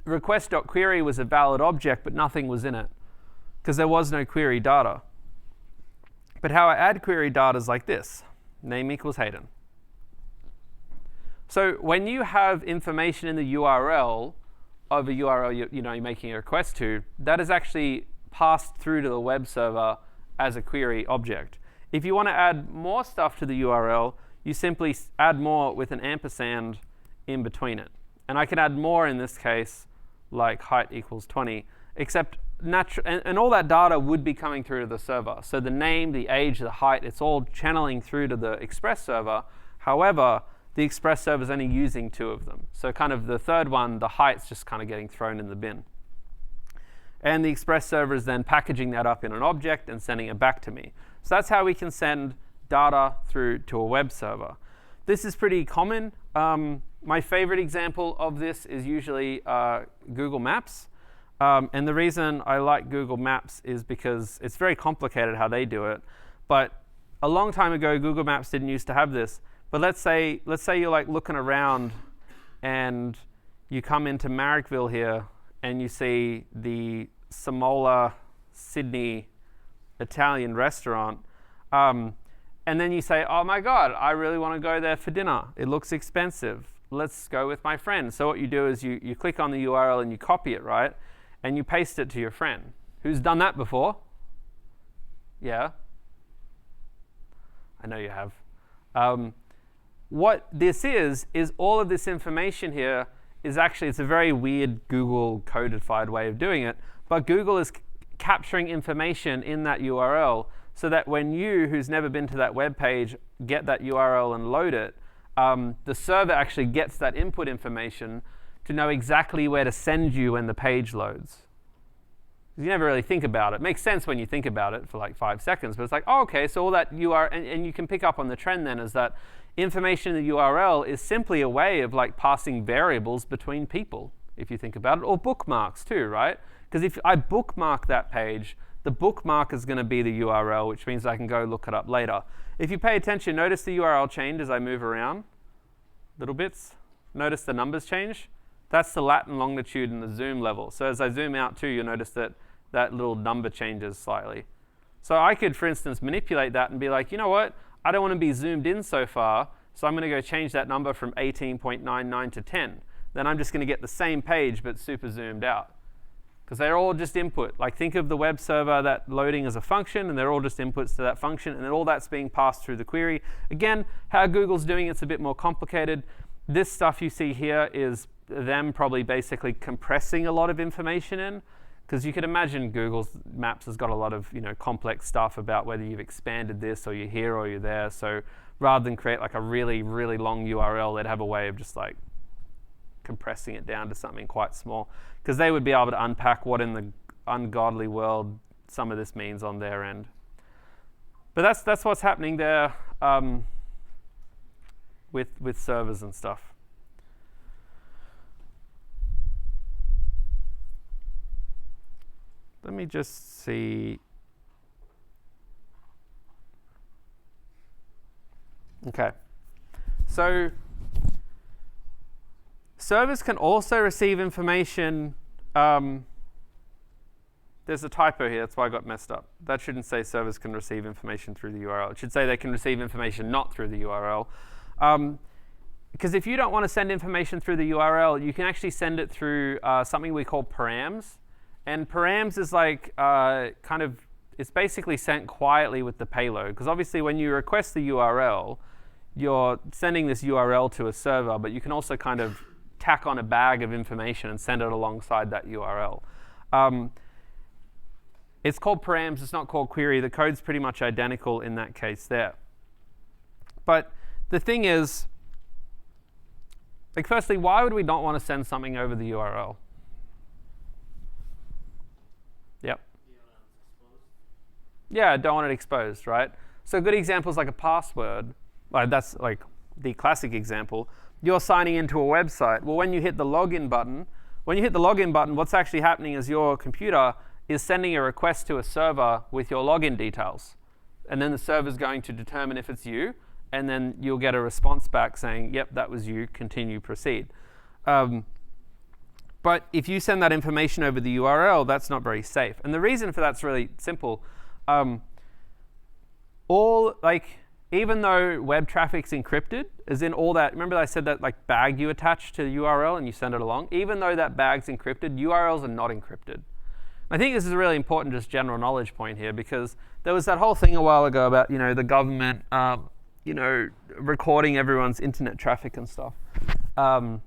request.query was a valid object, but nothing was in it, because there was no query data. But how I add query data is like this. Name equals Hayden. So when you have information in the URL of a URL you're making a request to, that is actually passed through to the web server as a query object. If you want to add more stuff to the URL, you simply add more with an ampersand in between it. And I can add more in this case, like height equals 20, except and all that data would be coming through to the server. So the name, the age, the height, it's all channeling through to the Express server. However, the Express server is only using 2 of them. So kind of the third one, the height's just kind of getting thrown in the bin. And the Express server is then packaging that up in an object and sending it back to me. So that's how we can send data through to a web server. This is pretty common. My favorite example of this is usually Google Maps. And the reason I like Google Maps is because it's very complicated how they do it. But a long time ago, Google Maps didn't used to have this. But let's say you're like looking around and you come into Marrickville here and you see the Samola Sydney Italian restaurant. And then you say, oh my God, I really want to go there for dinner. It looks expensive. Let's go with my friend. So what you do is you click on the URL and you copy it, right? And you paste it to your friend. Who's done that before? Yeah? I know you have. What this is all of this information here is actually, it's a very weird Google codified way of doing it, but Google is capturing information in that URL so that when you, who's never been to that web page, get that URL and load it, the server actually gets that input information to know exactly where to send you when the page loads. You never really think about it. It makes sense when you think about it for like 5 seconds, but it's like, oh, okay, so all that URL, and you can pick up on the trend then is that information in the URL is simply a way of like passing variables between people, if you think about it, or bookmarks too, right? Because if I bookmark that page, the bookmark is going to be the URL, which means I can go look it up later. If you pay attention, notice the URL change as I move around, little bits. Notice the numbers change. That's the lat and longitude and the zoom level. So as I zoom out too, you'll notice that that little number changes slightly. So I could, for instance, manipulate that and be like, you know what? I don't want to be zoomed in so far, so I'm going to go change that number from 18.99 to 10. Then I'm just going to get the same page but super zoomed out. Because they're all just input. Like think of the web server, that loading as a function, and they're all just inputs to that function, and then all that's being passed through the query. Again, how Google's doing it's a bit more complicated. This stuff you see here is them probably basically compressing a lot of information in. Because you could imagine Google's Maps has got a lot of complex stuff about whether you've expanded this or you're here or you're there. So rather than create like a really, really long URL, they'd have a way of just like compressing it down to something quite small. Because they would be able to unpack what in the ungodly world some of this means on their end. But that's what's happening there with servers and stuff. Let me just see. Okay. So servers can also receive information. There's a typo here. That's why I got messed up. That shouldn't say servers can receive information through the URL. It should say they can receive information not through the URL. Because if you don't want to send information through the URL, you can actually send it through something we call params. And params is like it's basically sent quietly with the payload. Because obviously when you request the URL, you're sending this URL to a server, but you can also kind of tack on a bag of information and send it alongside that URL. It's called params, it's not called query. The code's pretty much identical in that case there. But the thing is, like firstly, why would we not want to send something over the URL? Yep. Yeah, don't want it exposed, right? So a good example is like a password. Like that's like the classic example. You're signing into a website. Well, when you hit the login button, what's actually happening is your computer is sending a request to a server with your login details. And then the server's going to determine if it's you, and then you'll get a response back saying, yep, that was you, continue, proceed. But if you send that information over the URL, that's not very safe. And the reason for that's really simple. Even though web traffic's encrypted, as in all that, remember I said that like bag you attach to the URL and you send it along? Even though that bag's encrypted, URLs are not encrypted. I think this is a really important just general knowledge point here, because there was that whole thing a while ago about the government recording everyone's internet traffic and stuff. And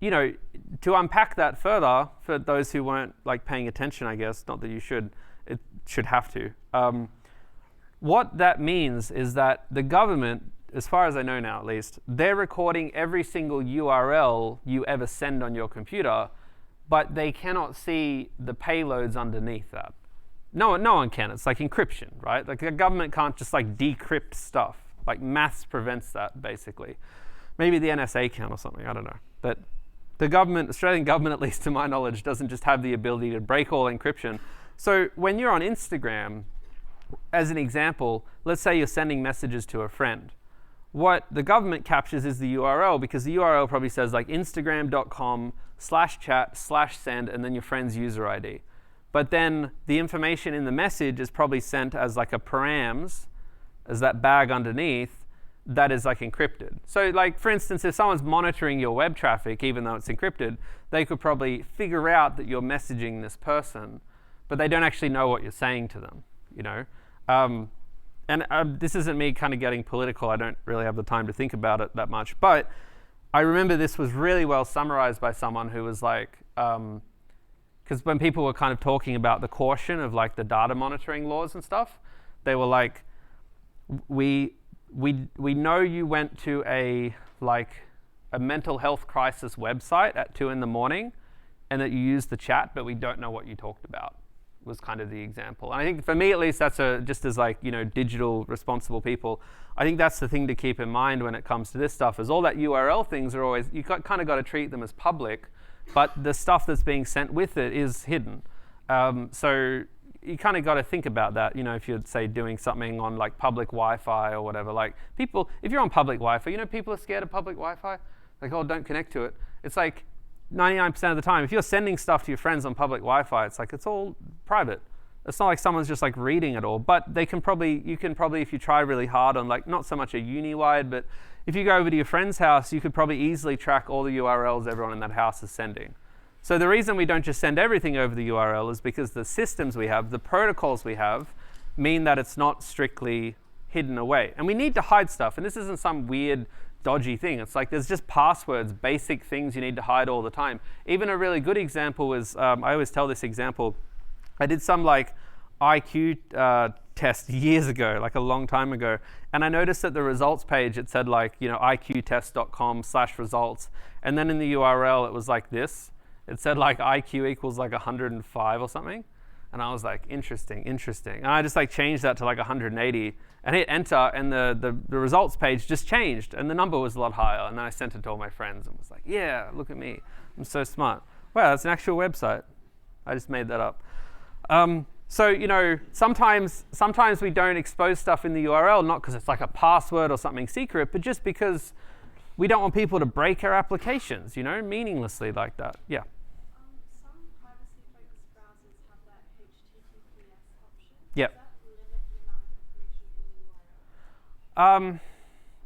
to unpack that further, for those who weren't like paying attention, I guess, not that you should, it should have to. What that means is that the government, as far as I know now at least, they're recording every single URL you ever send on your computer, but they cannot see the payloads underneath that. No one can. It's like encryption, right? Like the government can't just like decrypt stuff. Like maths prevents that, basically. Maybe the NSA can or something, I don't know. But the government, Australian government, at least to my knowledge, doesn't just have the ability to break all encryption. So when you're on Instagram, as an example, let's say you're sending messages to a friend. What the government captures is the URL, because the URL probably says like instagram.com/chat/send and then your friend's user ID. But then the information in the message is probably sent as like a params, as that bag underneath, that is like encrypted. So like, for instance, if someone's monitoring your web traffic, even though it's encrypted, they could probably figure out that you're messaging this person, but they don't actually know what you're saying to them, you know? This isn't me kind of getting political. I don't really have the time to think about it that much. But I remember this was really well summarized by someone who was like, because when people were kind of talking about the caution of like the data monitoring laws and stuff, they were like, we know you went to a mental health crisis website at 2 a.m. and that you used the chat, but we don't know what you talked about, was kind of the example. And I think for me at least, that's just as like, you know, digital responsible people, I think that's the thing to keep in mind when it comes to this stuff, is all that URL things are always, you kind of got to treat them as public, but the stuff that's being sent with it is hidden. So you kind of got to think about that, you know, if you're, say, doing something on like public Wi-Fi or whatever. Like people, if you're on public Wi-Fi, you know, people are scared of public Wi-Fi. Like, oh, don't connect to it. It's like 99% of the time, if you're sending stuff to your friends on public Wi-Fi, it's like, it's all private. It's not like someone's just like reading it all, but you can probably, if you try really hard on like, not so much a uni-wide, but if you go over to your friend's house, you could probably easily track all the URLs everyone in that house is sending. So the reason we don't just send everything over the URL is because the systems we have, the protocols we have, mean that it's not strictly hidden away. And we need to hide stuff. And this isn't some weird, dodgy thing. It's like there's just passwords, basic things you need to hide all the time. Even a really good example was, I always tell this example, I did some like IQ test years ago, like a long time ago. And I noticed that the results page, it said like, you know, iqtest.com/results. And then in the URL, it was like this. It said like IQ equals like 105 or something. And I was like, interesting. And I just like changed that to like 180 and hit enter, and the results page just changed and the number was a lot higher. And then I sent it to all my friends and was like, yeah, look at me. I'm so smart. Wow, that's an actual website. I just made that up. So, you know, sometimes we don't expose stuff in the URL, not because it's like a password or something secret, but just because we don't want people to break our applications, you know, meaninglessly like that. Yeah. Some privacy-focused browsers have that HTTPS option. Yep. Does that limit the amount of information in the URL?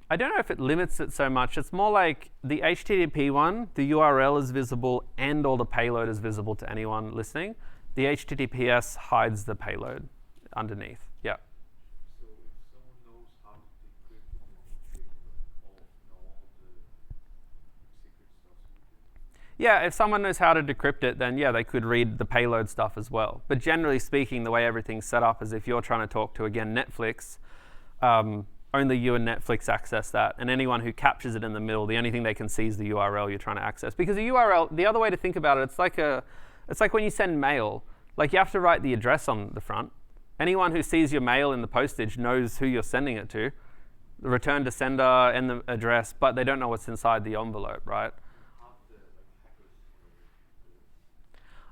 I don't know if it limits it so much. It's more like the HTTP one, the URL is visible and all the payload is visible to anyone listening. The HTTPS hides the payload underneath. Yeah. So if someone knows how to decrypt it, they can know all the secret stuff. Yeah, if someone knows how to decrypt it, then yeah, they could read the payload stuff as well. But generally speaking, the way everything's set up is if you're trying to talk to, again, Netflix, only you and Netflix access that. And anyone who captures it in the middle, the only thing they can see is the URL you're trying to access. Because the URL, the other way to think about it, it's like when you send mail. Like you have to write the address on the front. Anyone who sees your mail in the postage knows who you're sending it to, the return to sender and the address, but they don't know what's inside the envelope, right?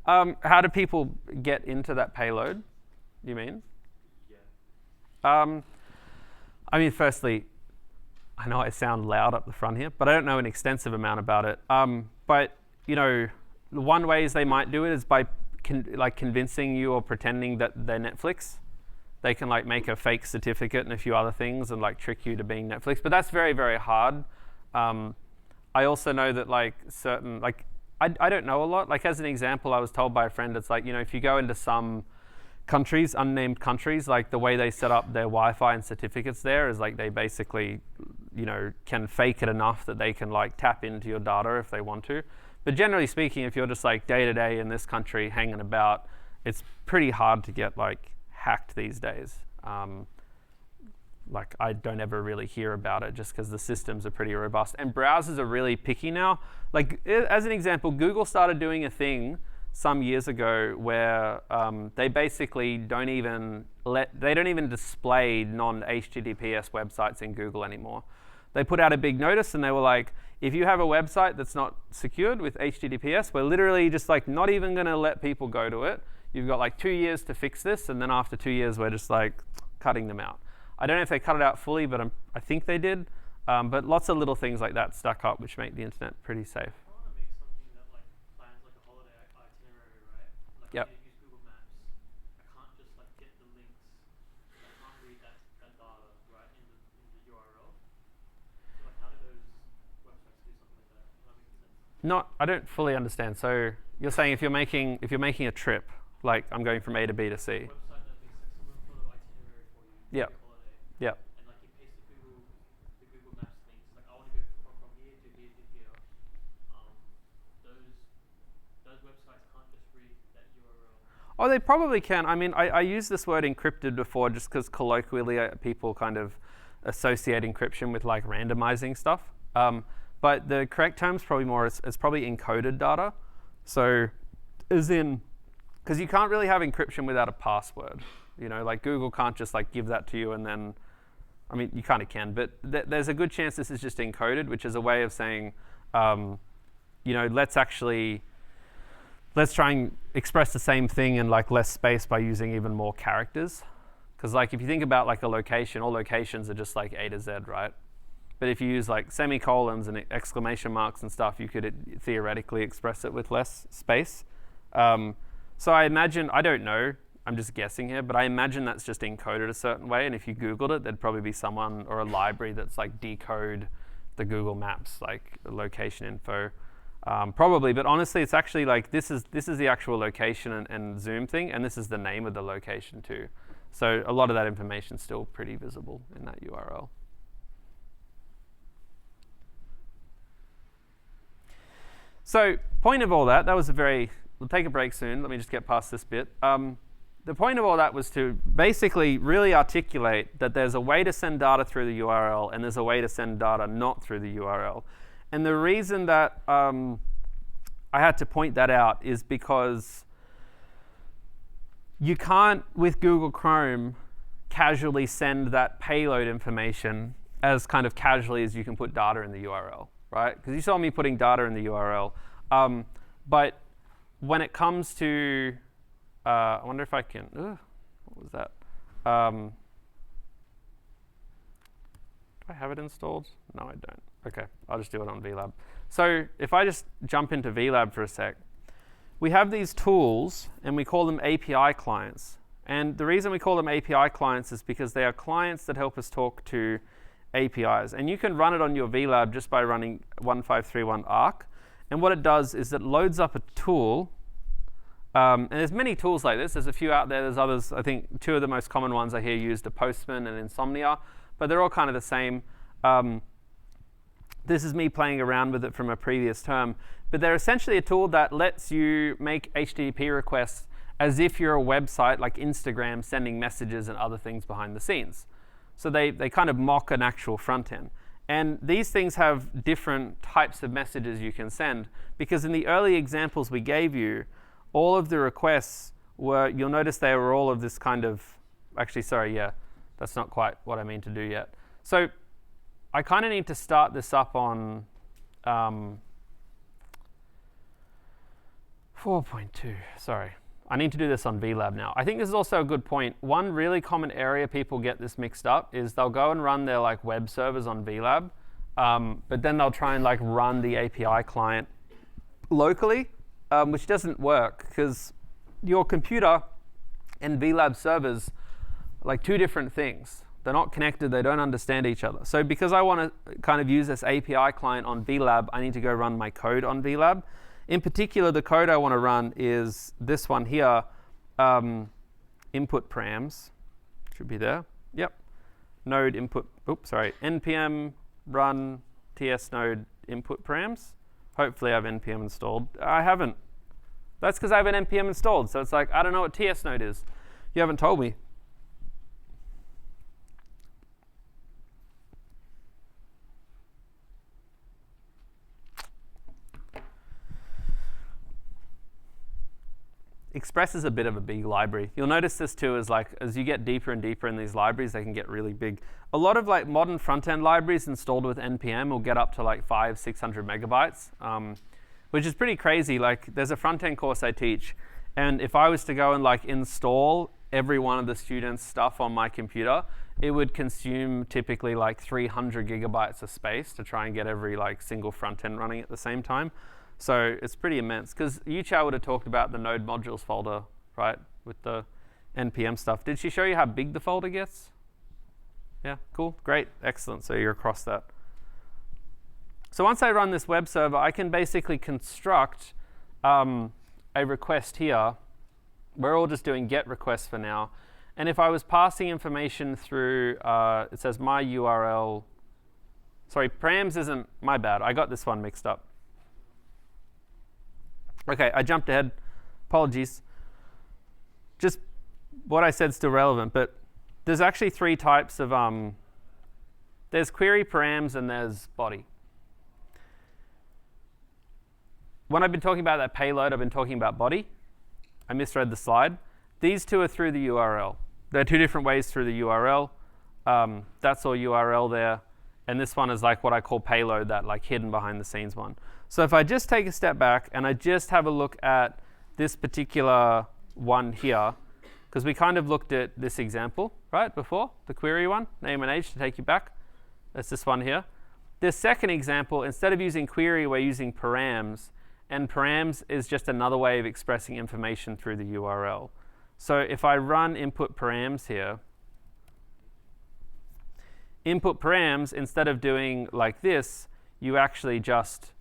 How do people get into that payload, you mean? Yeah. I mean, firstly, I know I sound loud up the front here, but I don't know an extensive amount about it. But, you know, one ways they might do it is by convincing you or pretending that they're Netflix. They can like make a fake certificate and a few other things and like trick you to being Netflix. But that's very, very hard. I also know that like certain, like, I don't know a lot. Like as an example, I was told by a friend, it's like, you know, if you go into some countries, unnamed countries, like the way they set up their Wi-Fi and certificates there is like they basically, you know, can fake it enough that they can like tap into your data if they want to. But generally speaking, if you're just like day to day in this country hanging about, it's pretty hard to get like hacked these days. Like I don't ever really hear about it just because the systems are pretty robust. And browsers are really picky now. Like as an example, Google started doing a thing some years ago where they basically don't even display non-HTTPS websites in Google anymore. They put out a big notice and they were like, if you have a website that's not secured with HTTPS, we're literally just like not even going to let people go to it. You've got like 2 years to fix this, and then after 2 years, we're just like cutting them out. I don't know if they cut it out fully, but I think they did. But lots of little things like that stack up, which make the internet pretty safe. I want to make something that like plans like a holiday itinerary, right? Like Yep. I use Google Maps. I can't just like get the links. I can't read that data right in the URL. So like how do those websites do something like that? Does that make sense? I don't fully understand. So you're saying if you're making a trip, like I'm going from A to B to C. A website that makes like some sort of itinerary for you. Yep. For your holiday. Yep. And like you paste the Google Maps links. Like I want to go from here to here to here. Those websites can't just read that URL. Oh, they probably can. I mean, I used this word encrypted before just because colloquially people kind of associate encryption with like randomizing stuff. But the correct term is probably more, it's probably encoded data. So as in, because you can't really have encryption without a password. You know, like Google can't just like give that to you and then, I mean, you kind of can, but there's a good chance this is just encoded, which is a way of saying, you know, let's try and express the same thing in like less space by using even more characters. Because like if you think about like a location, all locations are just like A to Z, right? But if you use like semicolons and exclamation marks and stuff, you could theoretically express it with less space. So I imagine, I don't know, I'm just guessing here, but I imagine that's just encoded a certain way. And if you Googled it, there'd probably be someone or a library that's like decode the Google Maps, like location info. Probably, but honestly, it's actually like this is the actual location and zoom thing, and this is the name of the location too. So a lot of that information is still pretty visible in that URL. So point of all that was a very, we'll take a break soon. Let me just get past this bit. The point of all that was to basically really articulate that there's a way to send data through the URL and there's a way to send data not through the URL. And the reason that I had to point that out is because you can't, with Google Chrome, casually send that payload information as kind of casually as you can put data in the URL, right? Because you saw me putting data in the URL. But when it comes to, I wonder if I can, what was that? Do I have it installed? No, I don't. OK, I'll just do it on VLab. So if I just jump into VLab for a sec, we have these tools, and we call them API clients. And the reason we call them API clients is because they are clients that help us talk to APIs. And you can run it on your VLab just by running 1531 arc. And what it does is it loads up a tool. And there's many tools like this. There's a few out there. There's others. I think two of the most common ones I hear used are Postman and Insomnia. But they're all kind of the same. This is me playing around with it from a previous term. But they're essentially a tool that lets you make HTTP requests as if you're a website like Instagram sending messages and other things behind the scenes. So they kind of mock an actual front end. And these things have different types of messages you can send. Because in the early examples we gave you, all of the requests were, you'll notice they were all of this kind of, actually, sorry, yeah, that's not quite what I mean to do yet. So I kind of need to start this up on 4.2, sorry. I need to do this on VLab now. I think this is also a good point. One really common area people get this mixed up is they'll go and run their like web servers on VLab, but then they'll try and like run the API client locally, which doesn't work because your computer and VLab servers are like two different things. They're not connected. They don't understand each other. So because I want to kind of use this API client on VLab, I need to go run my code on VLab. In particular, the code I want to run is this one here, input params. Should be there. Yep. Node input, npm run ts node input params. Hopefully I have npm installed. I haven't. That's because I have an npm installed. So it's like, I don't know what ts node is. You haven't told me. Express is a bit of a big library. You'll notice this too as you get deeper and deeper in these libraries, they can get really big. A lot of like modern front-end libraries installed with NPM will get up to like 500-600 megabytes, which is pretty crazy. Like there's a front-end course I teach, and if I was to go and like install every one of the students' stuff on my computer, it would consume typically like 300 gigabytes of space to try and get every like single front-end running at the same time. So it's pretty immense, because Yuchao would have talked about the node modules folder, right, with the NPM stuff. Did she show you how big the folder gets? Yeah, cool, great, excellent. So you're across that. So once I run this web server, I can basically construct a request here. We're all just doing GET requests for now. And if I was passing information through, it says my URL. Sorry, params isn't, my bad. I got this one mixed up. OK, I jumped ahead. Apologies. Just what I said is still relevant, but there's actually 3 types of, there's query params and there's body. When I've been talking about that payload, I've been talking about body. I misread the slide. These 2 are through the URL. There are 2 different ways through the URL. That's all URL there. And this one is like what I call payload, that like hidden behind the scenes one. So if I just take a step back and I just have a look at this particular one here, because we kind of looked at this example, right, before, the query one, name and age to take you back. That's this one here. This second example, instead of using query, we're using params. And params is just another way of expressing information through the URL. So if I run input params here, input params, instead of doing like this, you actually just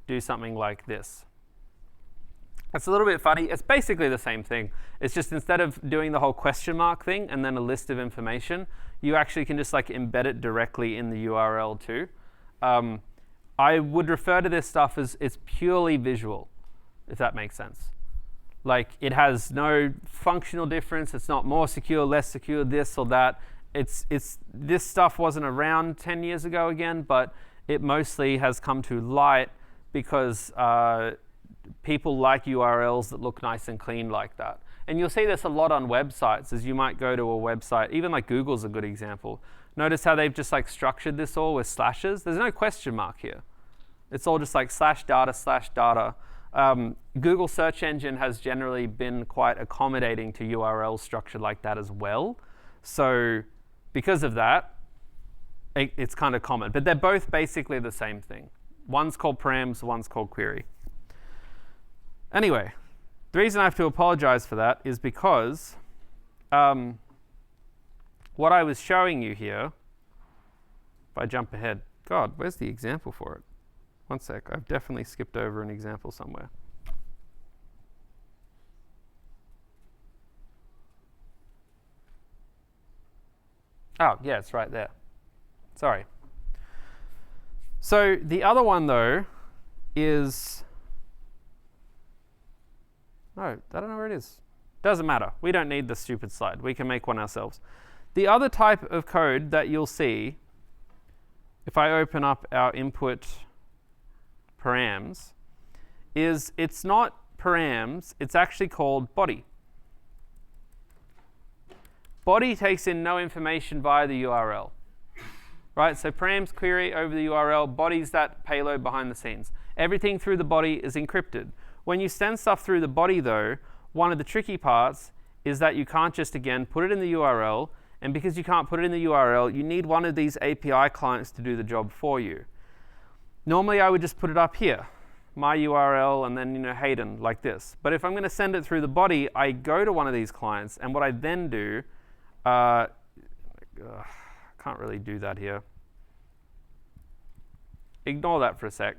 do something like this. It's a little bit funny. It's basically the same thing. It's just instead of doing the whole question mark thing and then a list of information, you actually can just like embed it directly in the URL too. I would refer to this stuff as it's purely visual, if that makes sense. Like it has no functional difference. It's not more secure, less secure, this or that. This stuff wasn't around 10 years ago again, but it mostly has come to light because people like URLs that look nice and clean like that. And you'll see this a lot on websites, as you might go to a website, even like Google's a good example. Notice how they've just like structured this all with slashes. There's no question mark here. It's all just like /data/data. Google search engine has generally been quite accommodating to URLs structured like that as well. So because of that, it's kind of common. But they're both basically the same thing. One's called params, one's called query. Anyway, the reason I have to apologize for that is because what I was showing you here, if I jump ahead, God, where's the example for it? One sec, I've definitely skipped over an example somewhere. Oh, yeah, it's right there. Sorry. So the other one, though, is... No, I don't know where it is. Doesn't matter. We don't need the stupid slide. We can make one ourselves. The other type of code that you'll see, if I open up our input params, is it's not params. It's actually called body. Body takes in no information via the URL. Right, so params query over the URL, body's that payload behind the scenes. Everything through the body is encrypted. When you send stuff through the body, though, one of the tricky parts is that you can't just, again, put it in the URL. And because you can't put it in the URL, you need one of these API clients to do the job for you. Normally, I would just put it up here, my URL, and then Hayden, like this. But if I'm going to send it through the body, I go to one of these clients. And what I then do, can't really do that here. Ignore that for a sec.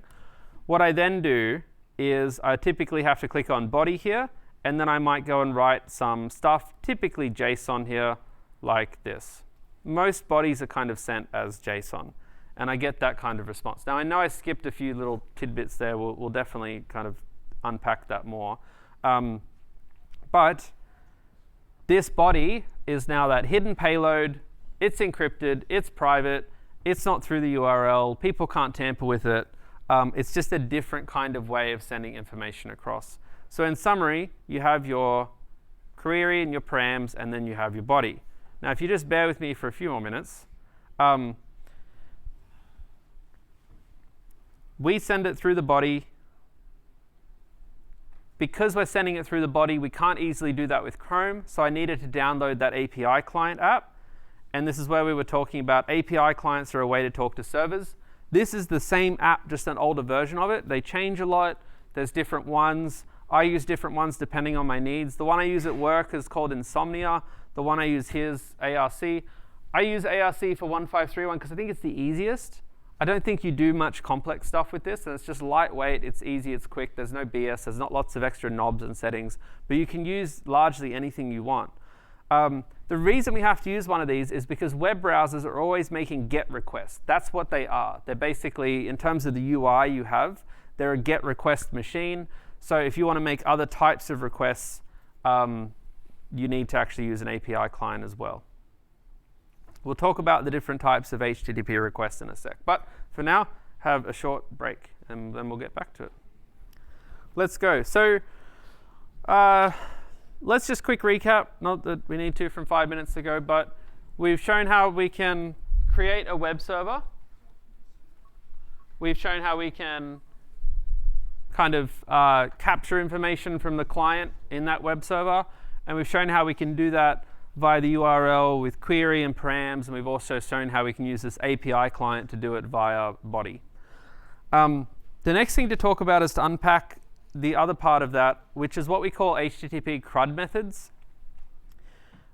What I then do is I typically have to click on body here, and then I might go and write some stuff, typically JSON here, like this. Most bodies are kind of sent as JSON, and I get that kind of response. Now, I know I skipped a few little tidbits there. We'll definitely kind of unpack that more. But this body is now that hidden payload. It's encrypted. It's private. It's not through the URL. People can't tamper with it. It's just a different kind of way of sending information across. So in summary, you have your query and your params, and then you have your body. Now, if you just bear with me for a few more minutes, we send it through the body. Because we're sending it through the body, we can't easily do that with Chrome, so I needed to download that API client app. And this is where we were talking about API clients are a way to talk to servers. This is the same app, just an older version of it. They change a lot. There's different ones. I use different ones depending on my needs. The one I use at work is called Insomnia. The one I use here is ARC. I use ARC for 1531 because I think it's the easiest. I don't think you do much complex stuff with this, and it's just lightweight, it's easy, it's quick, there's no BS, there's not lots of extra knobs and settings, but you can use largely anything you want. The reason we have to use one of these is because web browsers are always making GET requests. That's what they are. They're basically, in terms of the UI you have, they're a GET request machine. So if you want to make other types of requests, you need to actually use an API client as well. We'll talk about the different types of HTTP requests in a sec. But for now, have a short break, and then we'll get back to it. Let's go. So let's just quick recap. Not that we need to from 5 minutes ago, but we've shown how we can create a web server. We've shown how we can kind of capture information from the client in that web server. And we've shown how we can do that via the URL with query and params, and we've also shown how we can use this API client to do it via body. The next thing to talk about is to unpack the other part of that, which is what we call HTTP CRUD methods.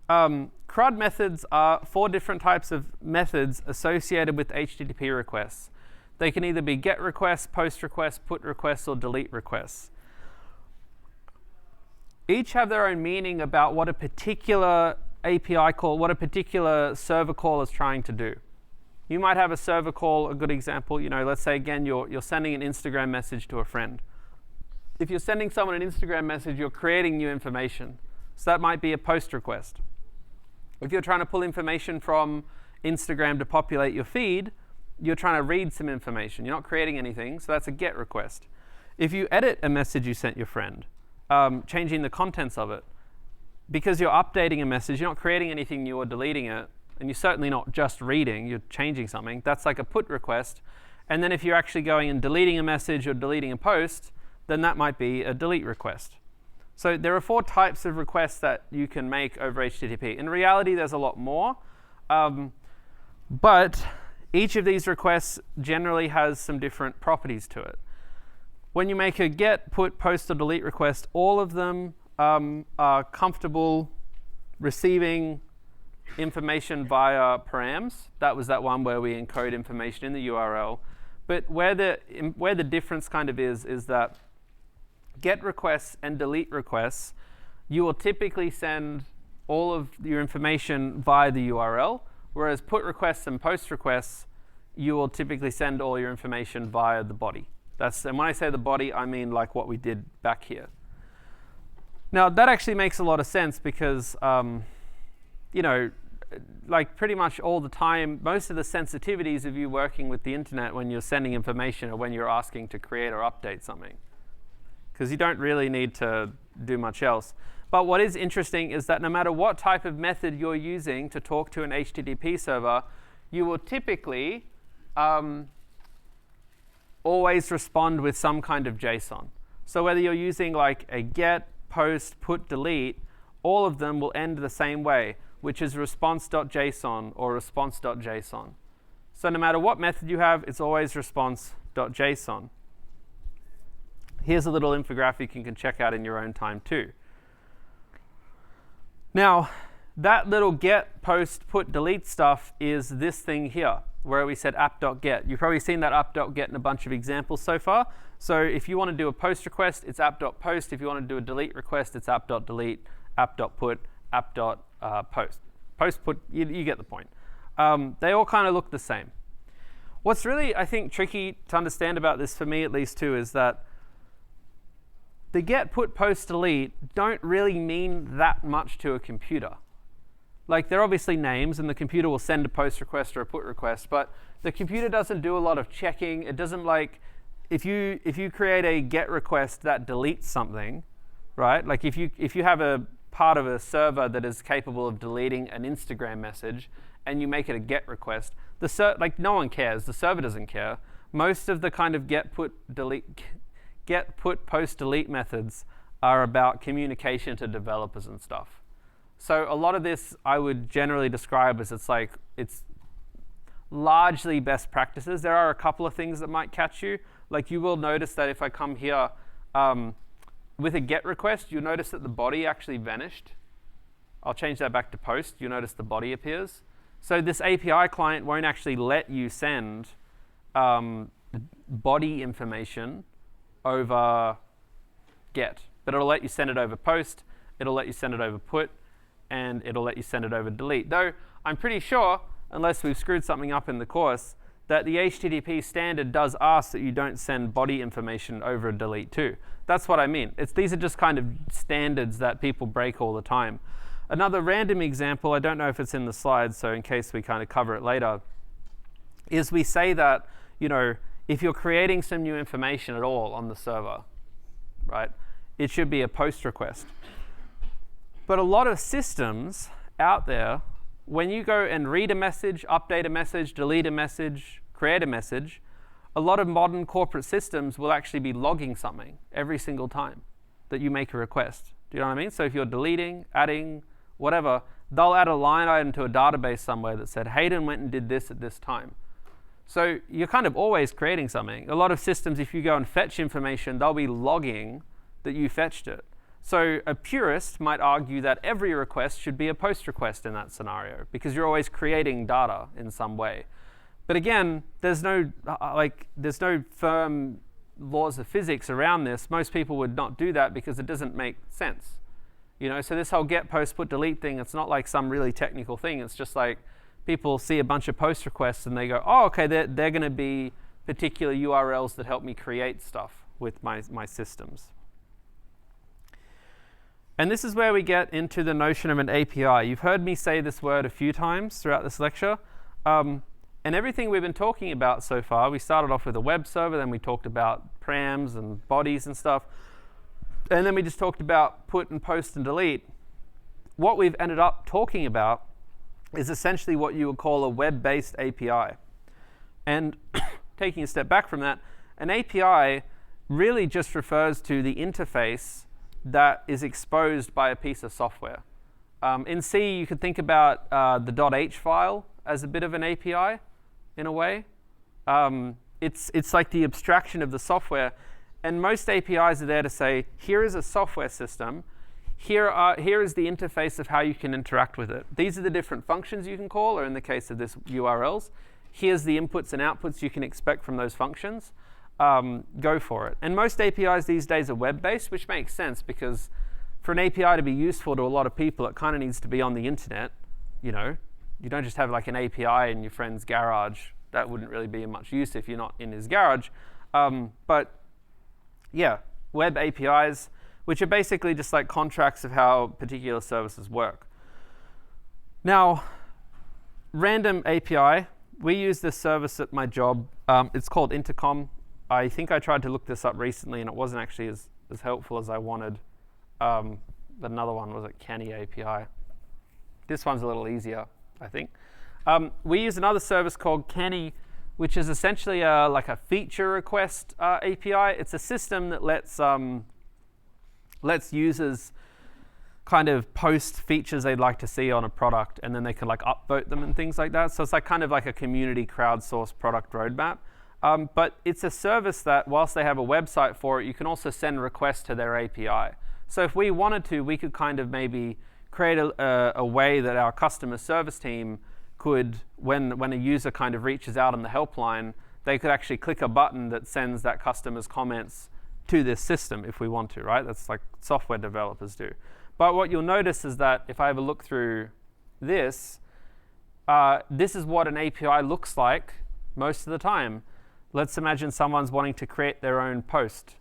CRUD methods are 4 different types of methods associated with HTTP requests. They can either be GET requests, POST requests, PUT requests, or DELETE requests. Each have their own meaning about what a particular API call, what a particular server call is trying to do. You might have a server call, a good example, let's say again, you're sending an Instagram message to a friend. If you're sending someone an Instagram message, you're creating new information. So that might be a POST request. If you're trying to pull information from Instagram to populate your feed, you're trying to read some information. You're not creating anything, so that's a GET request. If you edit a message you sent your friend, changing the contents of it, because you're updating a message, you're not creating anything new or deleting it, and you're certainly not just reading, you're changing something. That's like a PUT request. And then if you're actually going and deleting a message or deleting a post, then that might be a DELETE request. So there are 4 types of requests that you can make over HTTP. In reality, there's a lot more. But each of these requests generally has some different properties to it. When you make a GET, PUT, POST, or DELETE request, all of them are comfortable receiving information via params. That was that one where we encode information in the URL. But where the difference kind of is that GET requests and DELETE requests, you will typically send all of your information via the URL, whereas PUT requests and POST requests, you will typically send all your information via the body. And when I say the body, I mean like what we did back here. Now, that actually makes a lot of sense because, like pretty much all the time, most of the sensitivities of you working with the internet when you're sending information or when you're asking to create or update something, because you don't really need to do much else. But what is interesting is that no matter what type of method you're using to talk to an HTTP server, you will typically always respond with some kind of JSON. So whether you're using like a GET, POST, PUT, DELETE, all of them will end the same way, which is response.json or response.json. So no matter what method you have, it's always response.json. Here's a little infographic you can check out in your own time too. Now, that little GET, POST, PUT, DELETE stuff is this thing here, where we said app.get. You've probably seen that app.get in a bunch of examples so far. So if you want to do a POST request, it's app.post. If you want to do a DELETE request, it's app.delete, app.put, app.post. Post, put, you get the point. They all kind of look the same. What's really, I think, tricky to understand about this, for me at least too, is that the get, put, post, delete don't really mean that much to a computer. Like, they're obviously names, and the computer will send a post request or a put request, but the computer doesn't do a lot of checking. It doesn't if you create a GET request that deletes something, right? Like if you have a part of a server that is capable of deleting an Instagram message, and you make it a GET request, like no one cares. The server doesn't care. Most of the kind of get, put, post, delete methods are about communication to developers and stuff. So a lot of this I would generally describe as it's largely best practices. There are a couple of things that might catch you. Like you will notice that if I come here with a GET request, you'll notice that the body actually vanished. I'll change that back to post. You'll notice the body appears. So this API client won't actually let you send body information over GET, but it'll let you send it over post, it'll let you send it over put, and it'll let you send it over delete. Though I'm pretty sure, unless we've screwed something up in the course, that the HTTP standard does ask that you don't send body information over delete too. That's what I mean. These are just kind of standards that people break all the time. Another random example, I don't know if it's in the slides, so in case we kind of cover it later, is we say that, if you're creating some new information at all on the server, right, it should be a post request. But a lot of systems out there, when you go and read a message, update a message, delete a message, create a message, a lot of modern corporate systems will actually be logging something every single time that you make a request. Do you know what I mean? So if you're deleting, adding, whatever, they'll add a line item to a database somewhere that said, Hayden went and did this at this time. So you're kind of always creating something. A lot of systems, if you go and fetch information, they'll be logging that you fetched it. So a purist might argue that every request should be a post request in that scenario, because you're always creating data in some way. But again, there's no firm laws of physics around this. Most people would not do that because it doesn't make sense. So this whole get, post, put, delete thing, it's not like some really technical thing. It's just like people see a bunch of post requests and they go, oh, okay, they're going to be particular URLs that help me create stuff with my systems. And this is where we get into the notion of an API. You've heard me say this word a few times throughout this lecture. And everything we've been talking about so far, we started off with a web server, then we talked about params and bodies and stuff. And then we just talked about put and post and delete. What we've ended up talking about is essentially what you would call a web-based API. And taking a step back from that, an API really just refers to the interface that is exposed by a piece of software. In C, you could think about the .h file as a bit of an API in a way. It's like the abstraction of the software. And most APIs are there to say, here is a software system. Here is the interface of how you can interact with it. These are the different functions you can call, or in the case of this, URLs. Here's the inputs and outputs you can expect from those functions. Go for it. And most APIs these days are web-based, which makes sense because for an API to be useful to a lot of people, it kind of needs to be on the internet. You don't just have like an API in your friend's garage. That wouldn't really be of much use if you're not in his garage. But yeah, web APIs, which are basically just like contracts of how particular services work. Now, random API, we use this service at my job. It's called Intercom. I think I tried to look this up recently, and it wasn't actually as helpful as I wanted. But another one was Canny API. This one's a little easier, I think. We use another service called Canny, which is essentially like a feature request API. It's a system that lets users kind of post features they'd like to see on a product, and then they can like upvote them and things like that. So it's like kind of like a community crowdsourced product roadmap. But it's a service that, whilst they have a website for it, you can also send requests to their API. So if we wanted to, we could kind of maybe create a way that our customer service team could, when a user kind of reaches out on the helpline, they could actually click a button that sends that customer's comments to this system if we want to, right? That's like software developers do. But what you'll notice is that if I have a look through this, this is what an API looks like most of the time. Let's imagine someone's wanting to create their own post,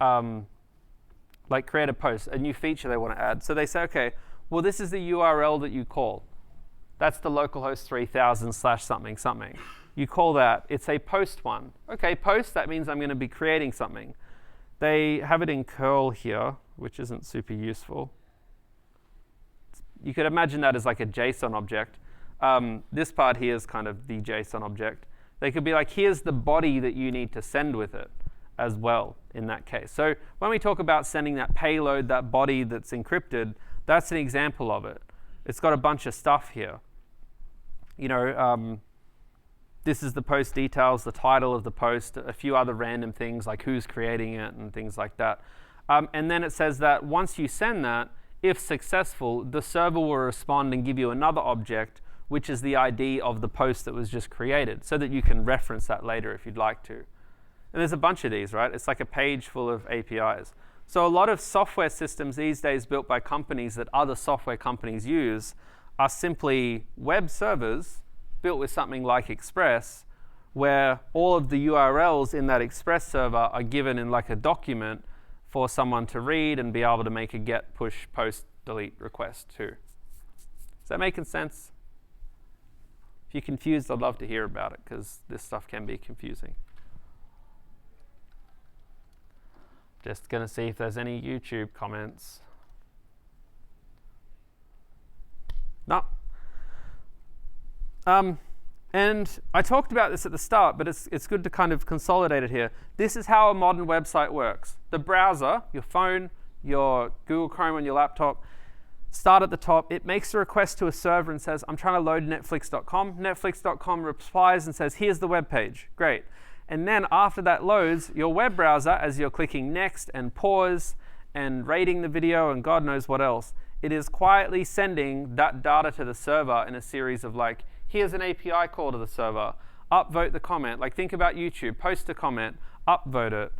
like create a post, a new feature they want to add. So they say, okay, well, this is the URL that you call. That's the localhost 3000 / something something. You call that, it's a post one. Okay, post, that means I'm going to be creating something. They have it in curl here, which isn't super useful. You could imagine that as like a JSON object. This part here is kind of the JSON object. They could be like, here's the body that you need to send with it as well in that case. So when we talk about sending that payload, that body that's encrypted, that's an example of it. It's got a bunch of stuff here. You know, this is the post details, the title of the post, a few other random things like who's creating it and things like that. And then it says that once you send that, if successful, the server will respond and give you another object, which is the ID of the post that was just created, so that you can reference that later if you'd like to. And there's a bunch of these, right? It's like a page full of APIs. So a lot of software systems these days built by companies that other software companies use are simply web servers built with something like Express, where all of the URLs in that Express server are given in like a document for someone to read and be able to make a get, push, post, delete request to. Is that making sense? If you're confused, I'd love to hear about it, because this stuff can be confusing. Just going to see if there's any YouTube comments. No. And I talked about this at the start, but it's good to kind of consolidate it here. This is how a modern website works. The browser, your phone, your Google Chrome on your laptop, start at the top. It makes a request to a server and says, I'm trying to load Netflix.com. Netflix.com replies and says, here's the web page. Great. And then after that loads, your web browser, as you're clicking next and pause and rating the video and God knows what else, it is quietly sending that data to the server in a series of like, here's an API call to the server, upvote the comment. Like think about YouTube, post a comment, upvote it,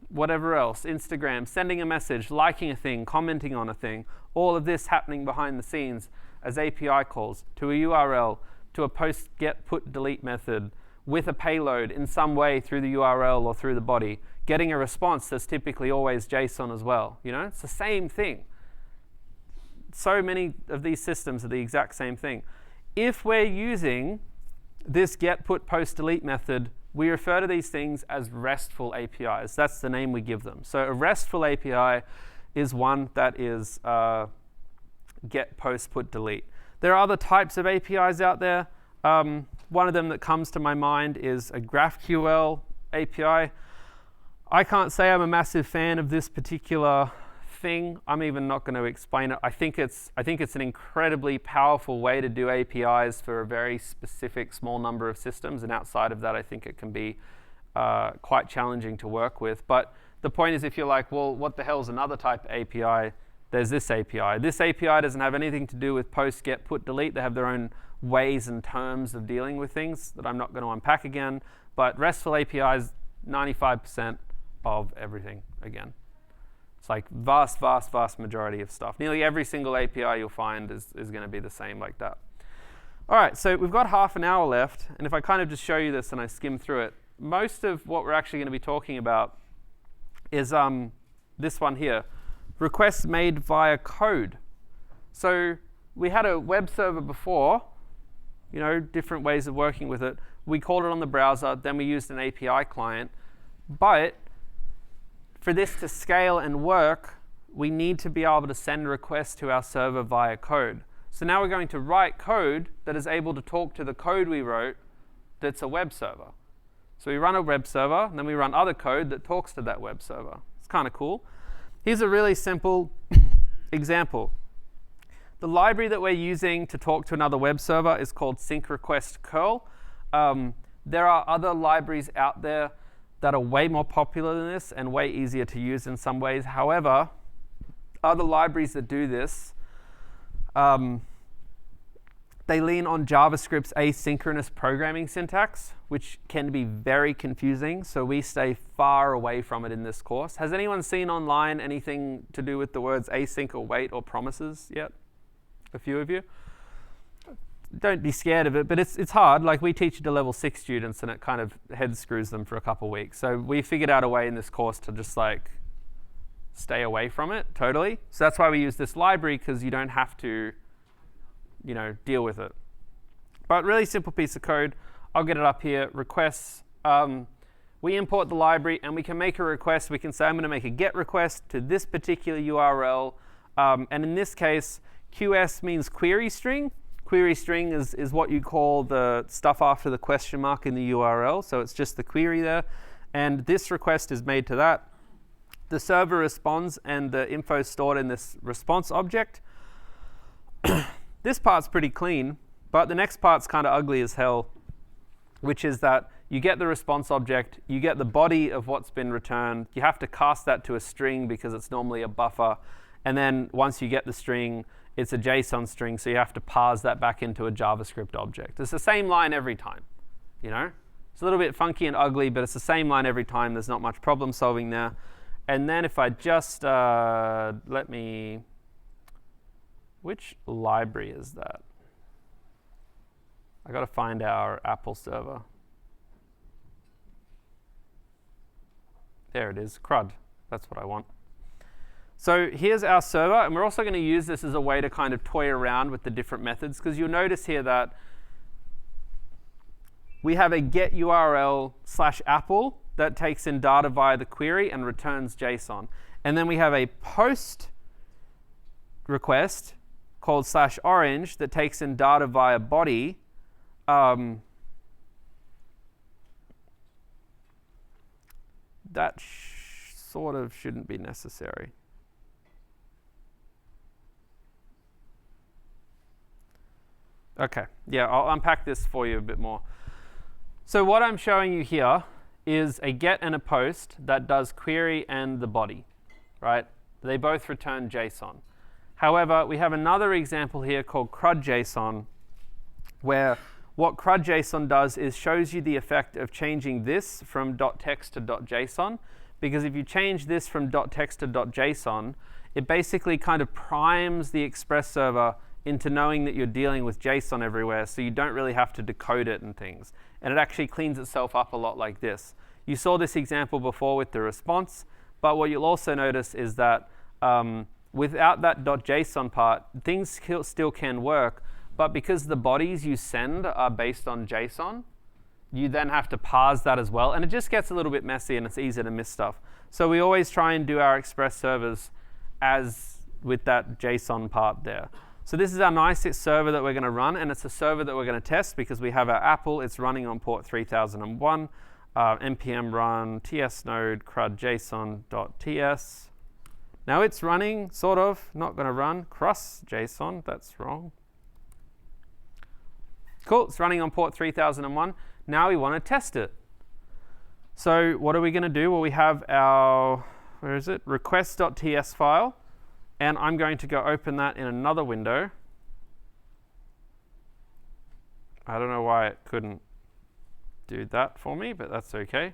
whatever else, Instagram, sending a message, liking a thing, commenting on a thing, all of this happening behind the scenes as API calls to a URL, to a post get put delete method with a payload in some way through the URL or through the body, getting a response that's typically always JSON as well. You know, it's the same thing. So many of these systems are the exact same thing. If we're using this get, put, post, delete method, we refer to these things as RESTful APIs. That's the name we give them. So a RESTful API is one that is get, post, put, delete. There are other types of APIs out there. One of them that comes to my mind is a GraphQL API. I can't say I'm a massive fan of this particular thing. I'm even not going to explain it. I think it's an incredibly powerful way to do APIs for a very specific small number of systems, and outside of that I think it can be quite challenging to work with. But the point is, if you're like, well, what the hell is another type of API? There's this API. This API doesn't have anything to do with post, get, put, delete. They have their own ways and terms of dealing with things that I'm not going to unpack again. But RESTful APIs, 95% of everything again. It's like vast, vast, vast majority of stuff. Nearly every single API you'll find is going to be the same like that. All right, so we've got half an hour left. And if I kind of just show you this and I skim through it, most of what we're actually going to be talking about is this one here, requests made via code. So we had a web server before, you know, different ways of working with it. We called it on the browser, then we used an API client. But for this to scale and work, we need to be able to send requests to our server via code. So now we're going to write code that is able to talk to the code we wrote that's a web server. So we run a web server, and then we run other code that talks to that web server. It's kind of cool. Here's a really simple example. The library that we're using to talk to another web server is called sync request curl. There are other libraries out there that are way more popular than this and way easier to use in some ways. However, other libraries that do this, they lean on JavaScript's asynchronous programming syntax, which can be very confusing, so we stay far away from it in this course. Has anyone seen online anything to do with the words async or wait or promises yet? A few of you? Don't be scared of it, but it's hard. Like, we teach it to level 6 students, and it kind of head screws them for a couple weeks. So we figured out a way in this course to just like stay away from it totally. So that's why we use this library, because you don't have to, you know, deal with it. But really simple piece of code. I'll get it up here. Requests. We import the library, and we can make a request. We can say, I'm going to make a GET request to this particular URL. And in this case, QS means query string. Query string is what you call the stuff after the question mark in the URL. So it's just the query there. And this request is made to that. The server responds, and the info is stored in this response object. This part's pretty clean, but the next part's kind of ugly as hell, which is that you get the response object, you get the body of what's been returned, you have to cast that to a string because it's normally a buffer, and then once you get the string, it's a JSON string, so you have to parse that back into a JavaScript object. It's the same line every time, you know? It's a little bit funky and ugly, but it's the same line every time. There's not much problem solving there. And then if I just, which library is that? I got to find our Apple server. There it is, CRUD. That's what I want. So here's our server, and we're also going to use this as a way to kind of toy around with the different methods, because you'll notice here that we have a get URL / Apple that takes in data via the query and returns JSON. And then we have a post request called /orange that takes in data via body. That sort of shouldn't be necessary. OK, yeah, I'll unpack this for you a bit more. So what I'm showing you here is a get and a post that does query and the body, right? They both return JSON. However, we have another example here called CRUD JSON, where what CRUD JSON does is shows you the effect of changing this from .text to .json. Because if you change this from .text to .json, it basically kind of primes the Express server into knowing that you're dealing with JSON everywhere, so you don't really have to decode it and things. And it actually cleans itself up a lot like this. You saw this example before with the response, but what you'll also notice is that without that .json part, things still can work, but because the bodies you send are based on JSON, you then have to parse that as well, and it just gets a little bit messy and it's easy to miss stuff. So we always try and do our Express servers as with that JSON part there. So this is our nice server that we're going to run, and it's a server that we're going to test because we have our Apple. It's running on port 3001, npm run ts node crud json.ts. Now it's running, sort of, not going to run cross JSON. That's wrong. Cool, it's running on port 3001. Now we want to test it. So what are we going to do? Well, we have our, where is it? Request.ts file. And I'm going to go open that in another window. I don't know why it couldn't do that for me, but that's OK.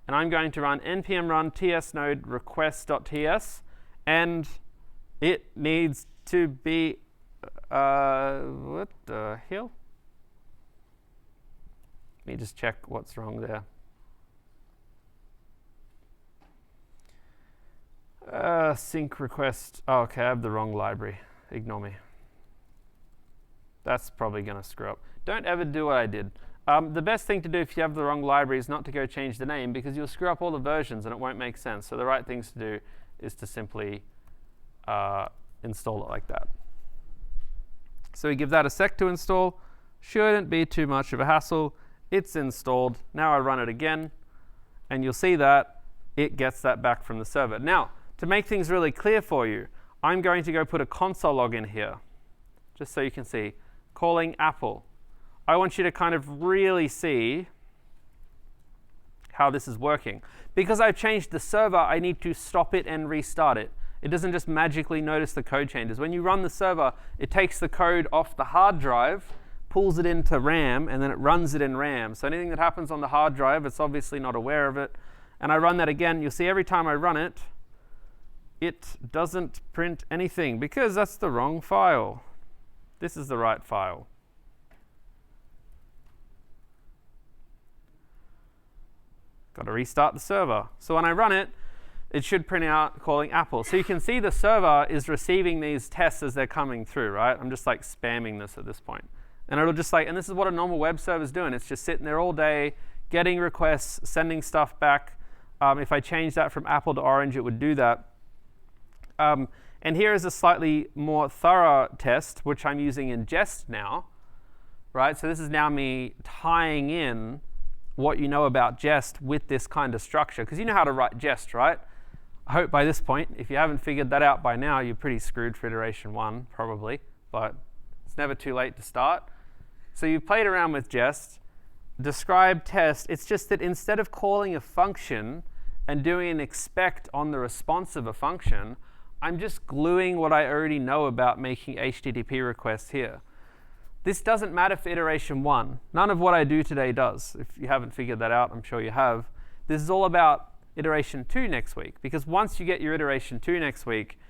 And I'm going to run npm run ts node request.ts. And it needs to be, what the hell? Let me just check what's wrong there. Sync request. Oh, OK, I have the wrong library. Ignore me. That's probably going to screw up. Don't ever do what I did. The best thing to do if you have the wrong library is not to go change the name, because you'll screw up all the versions and it won't make sense. So the right things to do is to simply install it like that. So we give that a sec to install. Shouldn't be too much of a hassle. It's installed. Now I run it again, and you'll see that it gets that back from the server. Now, to make things really clear for you, I'm going to go put a console log in here, just so you can see, calling Apple. I want you to kind of really see how this is working. Because I've changed the server, I need to stop it and restart it. It doesn't just magically notice the code changes. When you run the server, it takes the code off the hard drive, pulls it into RAM, and then it runs it in RAM. So anything that happens on the hard drive, it's obviously not aware of it. And I run that again. You'll see every time I run it, it doesn't print anything because that's the wrong file. This is the right file. Got to restart the server. So when I run it, it should print out calling Apple. So you can see the server is receiving these tests as they're coming through, right? I'm just like spamming this at this point. And it'll just like, and this is what a normal web server is doing. It's just sitting there all day, getting requests, sending stuff back. If I change that from Apple to Orange, it would do that. And here is a slightly more thorough test, which I'm using in Jest now, right? So this is now me tying in what you know about Jest with this kind of structure, because you know how to write Jest, right? I hope by this point, if you haven't figured that out by now, you're pretty screwed for iteration 1, probably, but it's never too late to start. So you've played around with Jest, describe test. It's just that instead of calling a function and doing an expect on the response of a function, I'm just gluing what I already know about making HTTP requests here. This doesn't matter for iteration 1. None of what I do today does. If you haven't figured that out, I'm sure you have. This is all about iteration 2 next week, because once you get your iteration 2 next week,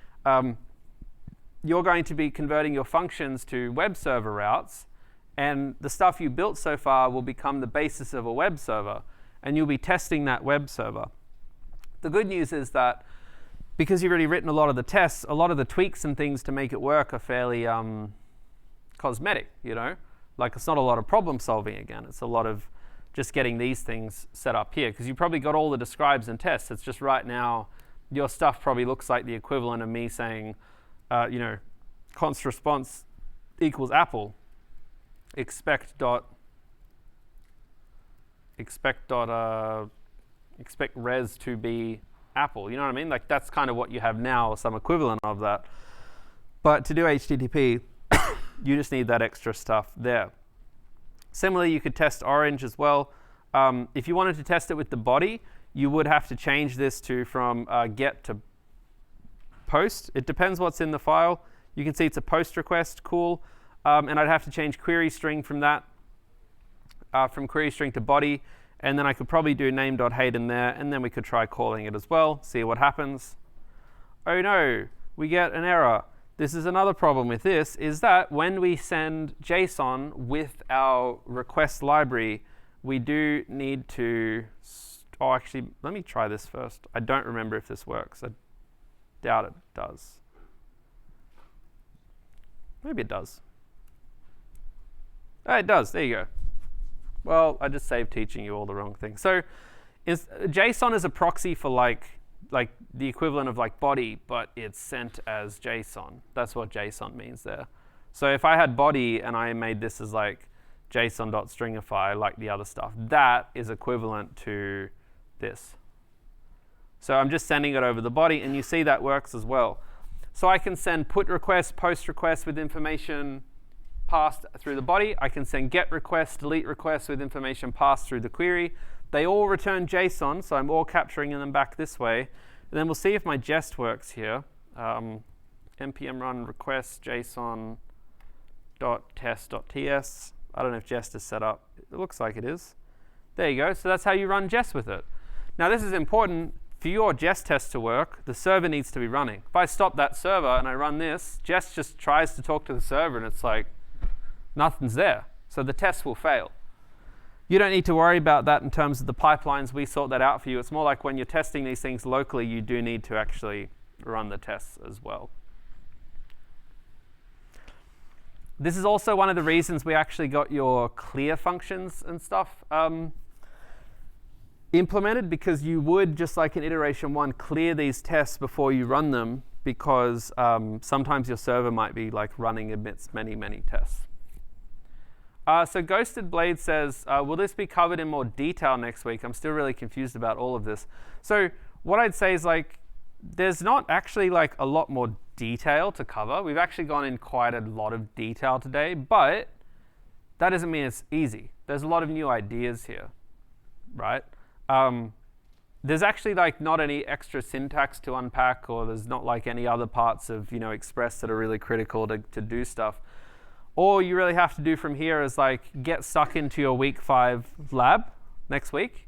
you're going to be converting your functions to web server routes, and the stuff you built so far will become the basis of a web server, and you'll be testing that web server. The good news is that because you've already written a lot of the tests, a lot of the tweaks and things to make it work are fairly cosmetic, you know? Like, it's not a lot of problem solving again. It's a lot of just getting these things set up here, because you probably got all the describes and tests. It's just right now, your stuff probably looks like the equivalent of me saying, you know, const response equals Apple. Expect res to be Apple. You know what I mean? Like, that's kind of what you have now, or some equivalent of that. But to do HTTP, you just need that extra stuff there. Similarly, you could test Orange as well. If you wanted to test it with the body, you would have to change this from get to post. It depends what's in the file. You can see it's a post request, cool. And I'd have to change query string from that, from query string to body. And then I could probably do name.hate in there, and then we could try calling it as well, see what happens. Oh no, we get an error. This is another problem with this, is that when we send JSON with our request library, we do need to, oh, actually, let me try this first. I don't remember if this works. I doubt it does. Maybe it does. Oh, it does. There you go. Well, I just saved teaching you all the wrong things. So JSON is a proxy for like the equivalent of like body, but it's sent as JSON. That's what JSON means there. So if I had body and I made this as like JSON.stringify, like the other stuff, that is equivalent to this. So I'm just sending it over the body, and you see that works as well. So I can send put requests, post requests with information passed through the body. I can send get requests, delete requests with information passed through the query. They all return JSON, so I'm all capturing them back this way. And then we'll see if my Jest works here. npm run request json.test.ts. I don't know if Jest is set up. It looks like it is. There you go. So that's how you run Jest with it. Now this is important. For your Jest test to work, the server needs to be running. If I stop that server and I run this, Jest just tries to talk to the server, and it's like nothing's there. So the test will fail. You don't need to worry about that in terms of the pipelines. We sort that out for you. It's more like when you're testing these things locally, you do need to actually run the tests as well. This is also one of the reasons we actually got your clear functions and stuff implemented, because you would, just like in iteration 1, clear these tests before you run them, because sometimes your server might be like running amidst many, many tests. So Ghosted Blade says, will this be covered in more detail next week? I'm still really confused about all of this. So what I'd say is, like, there's not actually like a lot more detail to cover. We've actually gone in quite a lot of detail today, but that doesn't mean it's easy. There's a lot of new ideas here, right? There's actually like not any extra syntax to unpack, or there's not like any other parts of, you know, Express that are really critical to do stuff. All you really have to do from here is like get stuck into your week 5 lab next week,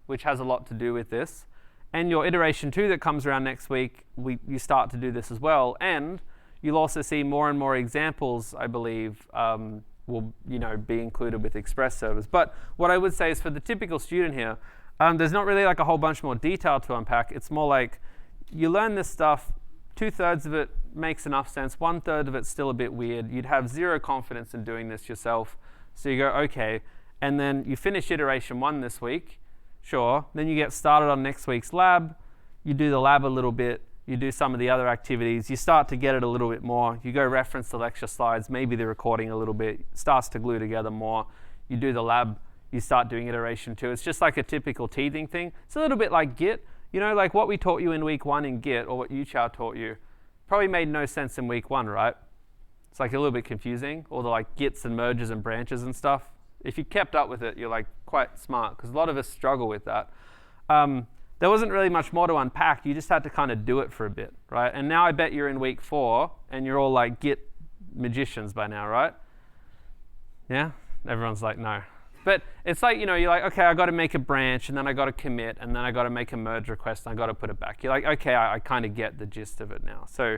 which has a lot to do with this. And your iteration 2 that comes around next week, you start to do this as well. And you'll also see more and more examples, I believe, will, you know, be included with Express servers. But what I would say is, for the typical student here, there's not really like a whole bunch more detail to unpack. It's more like you learn this stuff, 2/3 of it makes enough sense, 1/3 of it's still a bit weird. You'd have zero confidence in doing this yourself. So you go, okay, and then you finish iteration 1 this week, sure. Then you get started on next week's lab. You do the lab a little bit. You do some of the other activities. You start to get it a little bit more. You go reference the lecture slides, maybe the recording a little bit, starts to glue together more. You do the lab, you start doing iteration 2. It's just like a typical teething thing. It's a little bit like Git. You know, like what we taught you in week 1 in Git, or what Yuchao taught you, probably made no sense in week 1, right? It's like a little bit confusing, all the like gits and merges and branches and stuff. If you kept up with it, you're like quite smart, because a lot of us struggle with that. There wasn't really much more to unpack. You just had to kind of do it for a bit, right? And now I bet you're in week 4, and you're all like Git magicians by now, right? Yeah? Everyone's like, no. But it's like, you know, you're like, okay, I got to make a branch, and then I got to commit, and then I got to make a merge request, and I got to put it back. You're like, okay, I kind of get the gist of it now. So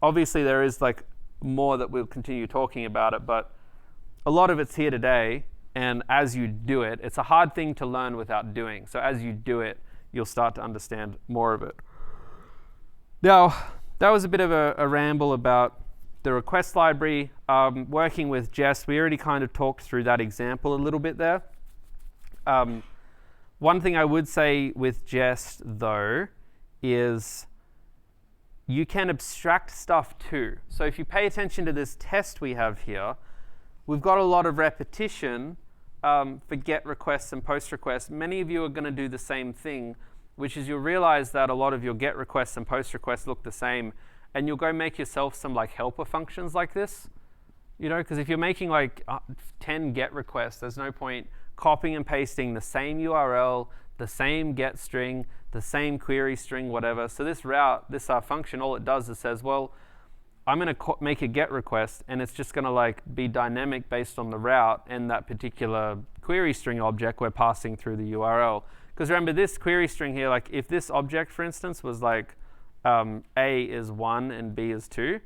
obviously there is like more that we'll continue talking about it, but a lot of it's here today. And as you do it, it's a hard thing to learn without doing. So as you do it, you'll start to understand more of it. Now, that was a bit of a ramble about the request library. Working with Jest, we already kind of talked through that example a little bit there. One thing I would say with Jest, though, is you can abstract stuff too. So if you pay attention to this test we have here, we've got a lot of repetition for GET requests and POST requests. Many of you are going to do the same thing, which is you'll realize that a lot of your GET requests and POST requests look the same, and you'll go make yourself some like helper functions like this. You know, because if you're making like 10 GET requests, there's no point copying and pasting the same URL, the same GET string, the same query string, whatever. So this route, this function, all it does is says, well, I'm going to make a GET request, and it's just going to like be dynamic based on the route and that particular query string object we're passing through the URL. Because remember, this query string here, like if this object, for instance, was like A is 1 and B is 2,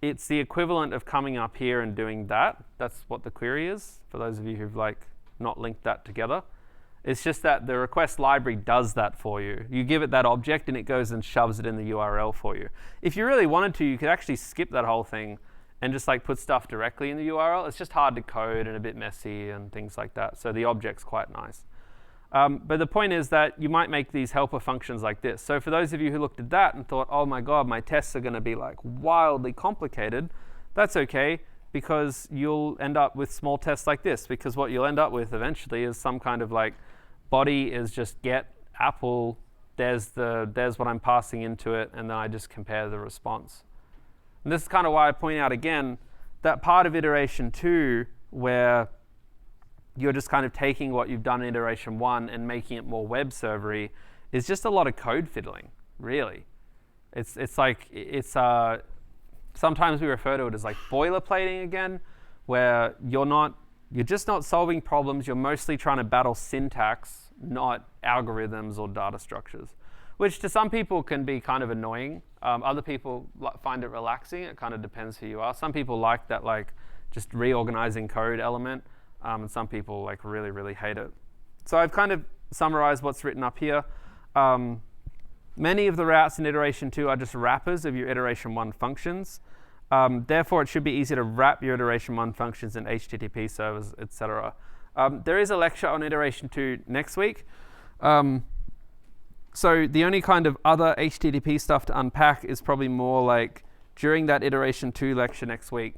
it's the equivalent of coming up here and doing that. That's what the query is, for those of you who've like not linked that together. It's just that the request library does that for you. You give it that object, and it goes and shoves it in the URL for you. If you really wanted to, you could actually skip that whole thing and just like put stuff directly in the URL. It's just hard to code and a bit messy and things like that. So the object's quite nice. But the point is that you might make these helper functions like this. So for those of you who looked at that and thought, oh my God, my tests are going to be like wildly complicated, that's okay, because you'll end up with small tests like this. Because what you'll end up with eventually is some kind of like body is just get apple, there's what I'm passing into it, and then I just compare the response. And this is kind of why I point out again that part of iteration 2 where you're just kind of taking what you've done in iteration 1 and making it more web servery is just a lot of code fiddling, really. It's sometimes we refer to it as like boilerplating again, where you're just not solving problems. You're mostly trying to battle syntax, not algorithms or data structures, which to some people can be kind of annoying. Other people find it relaxing. It kind of depends who you are. Some people like that like just reorganizing code element, and some people like really, really hate it. So I've kind of summarized what's written up here. Many of the routes in iteration 2 are just wrappers of your iteration 1 functions. Therefore, it should be easy to wrap your iteration 1 functions in HTTP servers, etc. There is a lecture on iteration 2 next week. So the only kind of other HTTP stuff to unpack is probably more like during that iteration 2 lecture next week,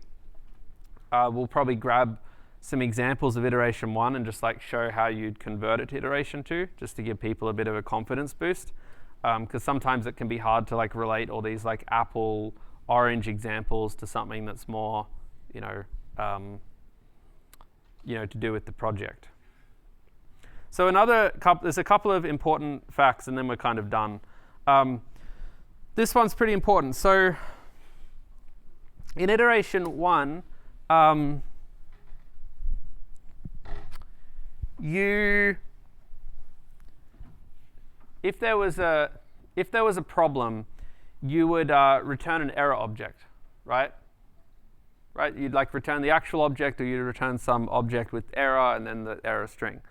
we'll probably grab some examples of iteration 1 and just like show how you'd convert it to iteration 2, just to give people a bit of a confidence boost. Because sometimes it can be hard to like relate all these like Apple orange examples to something that's more, to do with the project. So there's a couple of important facts, and then we're kind of done. This one's pretty important. So in iteration 1, if there was a problem, you would return an error object, right? Right? You'd like return the actual object, or you'd return some object with error and then the error string.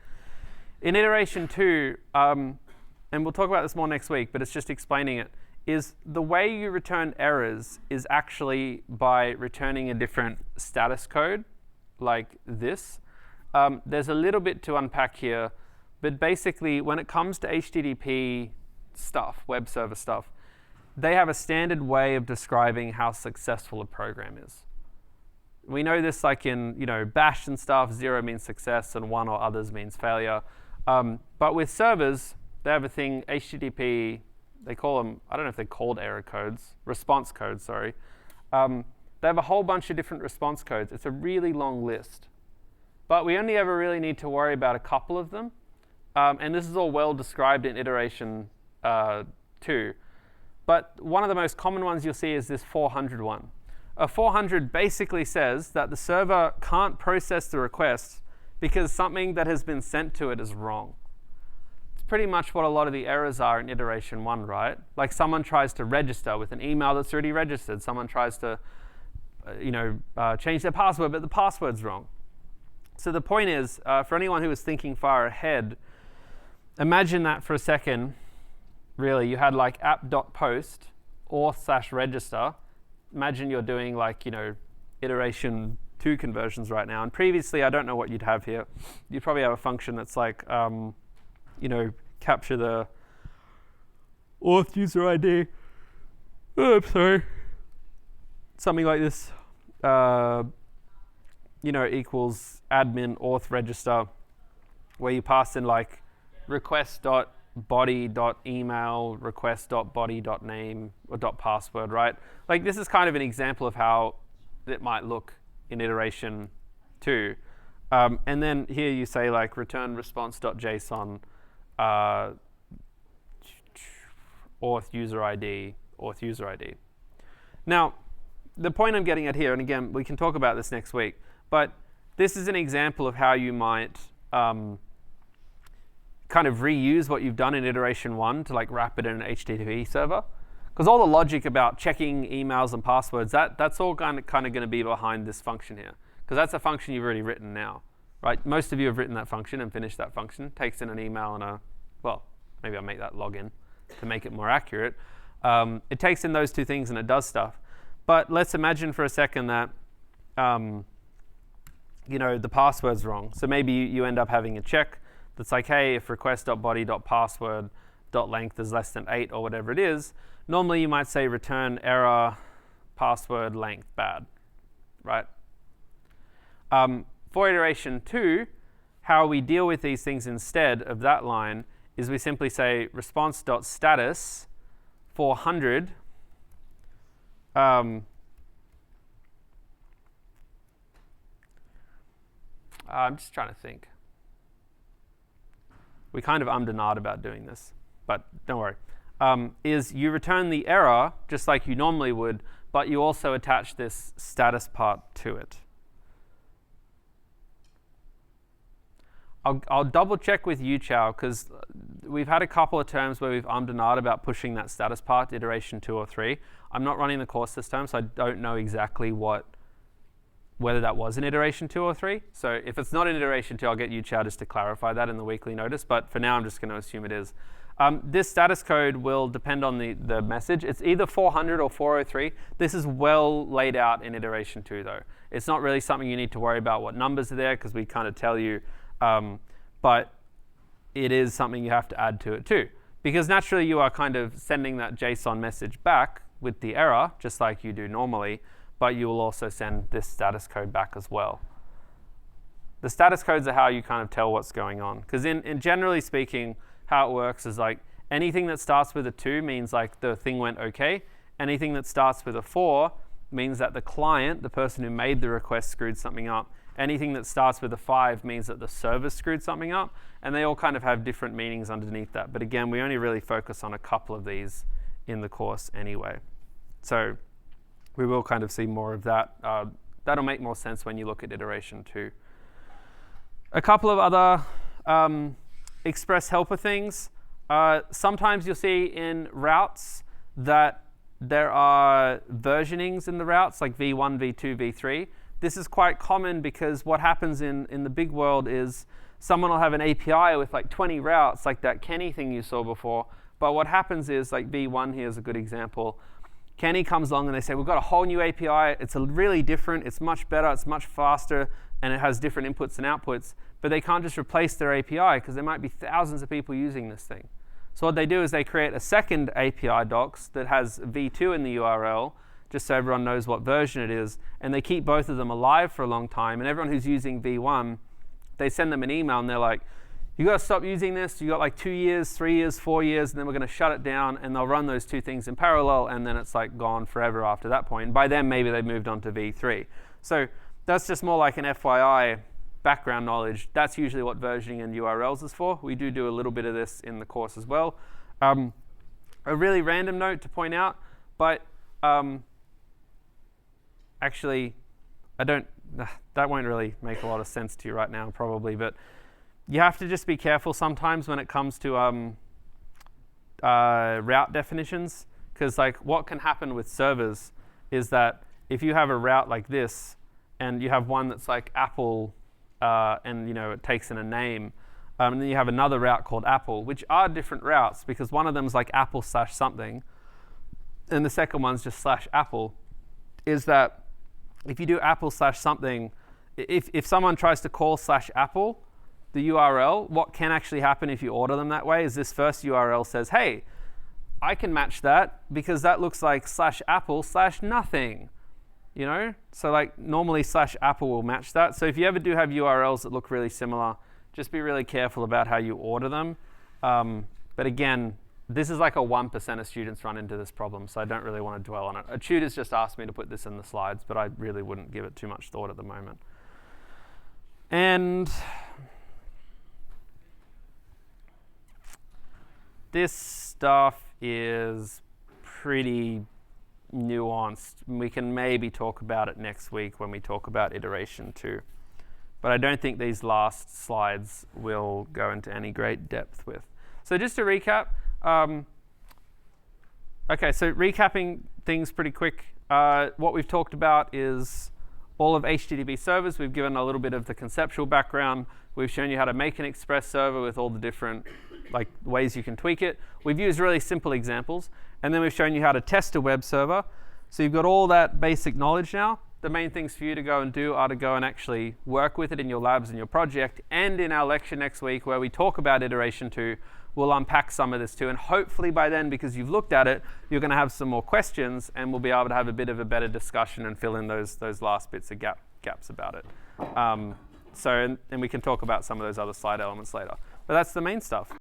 In iteration 2, and we'll talk about this more next week, but it's just explaining it, is the way you return errors is actually by returning a different status code like this. There's a little bit to unpack here, but basically when it comes to HTTP stuff, web server stuff, they have a standard way of describing how successful a program is. We know this like in Bash and stuff, 0 means success and 1 or others means failure. But with servers, they have a thing, HTTP, they call them, I don't know if they're called error codes, response codes, sorry. They have a whole bunch of different response codes. It's a really long list. But we only ever really need to worry about a couple of them. And this is all well described in iteration 2. But one of the most common ones you'll see is this 400 one. A 400 basically says that the server can't process the request because something that has been sent to it is wrong. It's pretty much what a lot of the errors are in iteration 1, right? Like someone tries to register with an email that's already registered. Someone tries to change their password, but the password's wrong. So the point is, for anyone who is thinking far ahead, imagine that for a second. Really, you had like app.post auth/register. Imagine you're doing like, iteration 2 conversions right now. And previously, I don't know what you'd have here. You'd probably have a function that's like, capture the auth user ID. Oh, sorry. Something like this, equals admin auth register, where you pass in like request.body.email, request.body.name, or .password, right? Like this is kind of an example of how it might look in iteration 2. And then here you say like return response.json, auth user ID. Now, the point I'm getting at here, and again, we can talk about this next week, but this is an example of how you might kind of reuse what you've done in iteration 1 to like wrap it in an HTTP server. Because all the logic about checking emails and passwords, that's all kind of going to be behind this function here. Because that's a function you've already written now, right? Most of you have written that function and finished that function. Takes in an email and maybe I'll make that login to make it more accurate. It takes in those two things and it does stuff. But let's imagine for a second that the password's wrong. So maybe you end up having a check that's like, hey, if request.body.password.length is less than 8 or whatever it is, normally you might say return error password length bad, right? For iteration 2, how we deal with these things instead of that line is we simply say response.status 400 I'm just trying to think. We kind of ummed and ahed about doing this, but don't worry. Is you return the error just like you normally would, but you also attach this status part to it. I'll double check with you, Chow, because we've had a couple of terms where we've ummed and ahed about pushing that status part to iteration 2 or 3. I'm not running the course this term, so I don't know exactly whether that was in iteration 2 or 3. So if it's not in iteration 2, I'll get you, Chow, just to clarify that in the weekly notice. But for now, I'm just going to assume it is. This status code will depend on the message. It's either 400 or 403. This is well laid out in iteration 2, though. It's not really something you need to worry about what numbers are there, because we kind of tell you. But it is something you have to add to it, too. Because naturally, you are kind of sending that JSON message back with the error, just like you do normally. But you will also send this status code back as well. The status codes are how you kind of tell what's going on. Because in generally speaking, how it works is like anything that starts with a 2 means like the thing went okay. Anything that starts with a 4 means that the client, the person who made the request, screwed something up. Anything that starts with a 5 means that the server screwed something up. And they all kind of have different meanings underneath that. But again, we only really focus on a couple of these in the course anyway. So we will kind of see more of that. That'll make more sense when you look at iteration 2. A couple of other express helper things. Sometimes you'll see in routes that there are versionings in the routes, like v1, v2, v3. This is quite common because what happens in the big world is someone will have an API with like 20 routes, like that Kenny thing you saw before. But what happens is, like V1 here is a good example. Kenny comes along and they say, we've got a whole new API. It's really different. It's much better. It's much faster. And it has different inputs and outputs. But they can't just replace their API because there might be thousands of people using this thing. So what they do is they create a second API docs that has V2 in the URL, just so everyone knows what version it is. And they keep both of them alive for a long time. And everyone who's using V1, they send them an email and they're like, you got to stop using this. You got like 2 years, 3 years, 4 years, and then we're going to shut it down. And they'll run those two things in parallel, and then it's like gone forever after that point. And by then, maybe they've moved on to V3. So that's just more like an FYI background knowledge. That's usually what versioning in URLs is for. We do a little bit of this in the course as well. A really random note to point out, but actually, that won't really make a lot of sense to you right now, probably, but you have to just be careful sometimes when it comes to route definitions, because like what can happen with servers is that if you have a route like this and you have one that's like Apple and it takes in a name, and then you have another route called Apple, which are different routes because one of them is like Apple / something and the second one's just / Apple, is that if you do Apple / something, if someone tries to call / Apple, the URL, what can actually happen if you order them that way is this first URL says, hey, I can match that because that looks like / Apple / nothing, So like normally / Apple will match that. So if you ever do have URLs that look really similar, just be really careful about how you order them. But again, this is like a 1% of students run into this problem, so I don't really want to dwell on it. A tutor's just asked me to put this in the slides, but I really wouldn't give it too much thought at the moment. And this stuff is pretty nuanced. We can maybe talk about it next week when we talk about iteration 2. But I don't think these last slides will go into any great depth with. So just to recap, okay, so recapping things pretty quick. What we've talked about is all of HTTP servers. We've given a little bit of the conceptual background. We've shown you how to make an Express server with all the different ways you can tweak it. We've used really simple examples. And then we've shown you how to test a web server. So you've got all that basic knowledge now. The main things for you to go and do are to go and actually work with it in your labs and your project. And in our lecture next week where we talk about iteration 2, we'll unpack some of this too. And hopefully by then, because you've looked at it, you're going to have some more questions and we'll be able to have a bit of a better discussion and fill in those last bits of gaps about it. And we can talk about some of those other slide elements later. But that's the main stuff.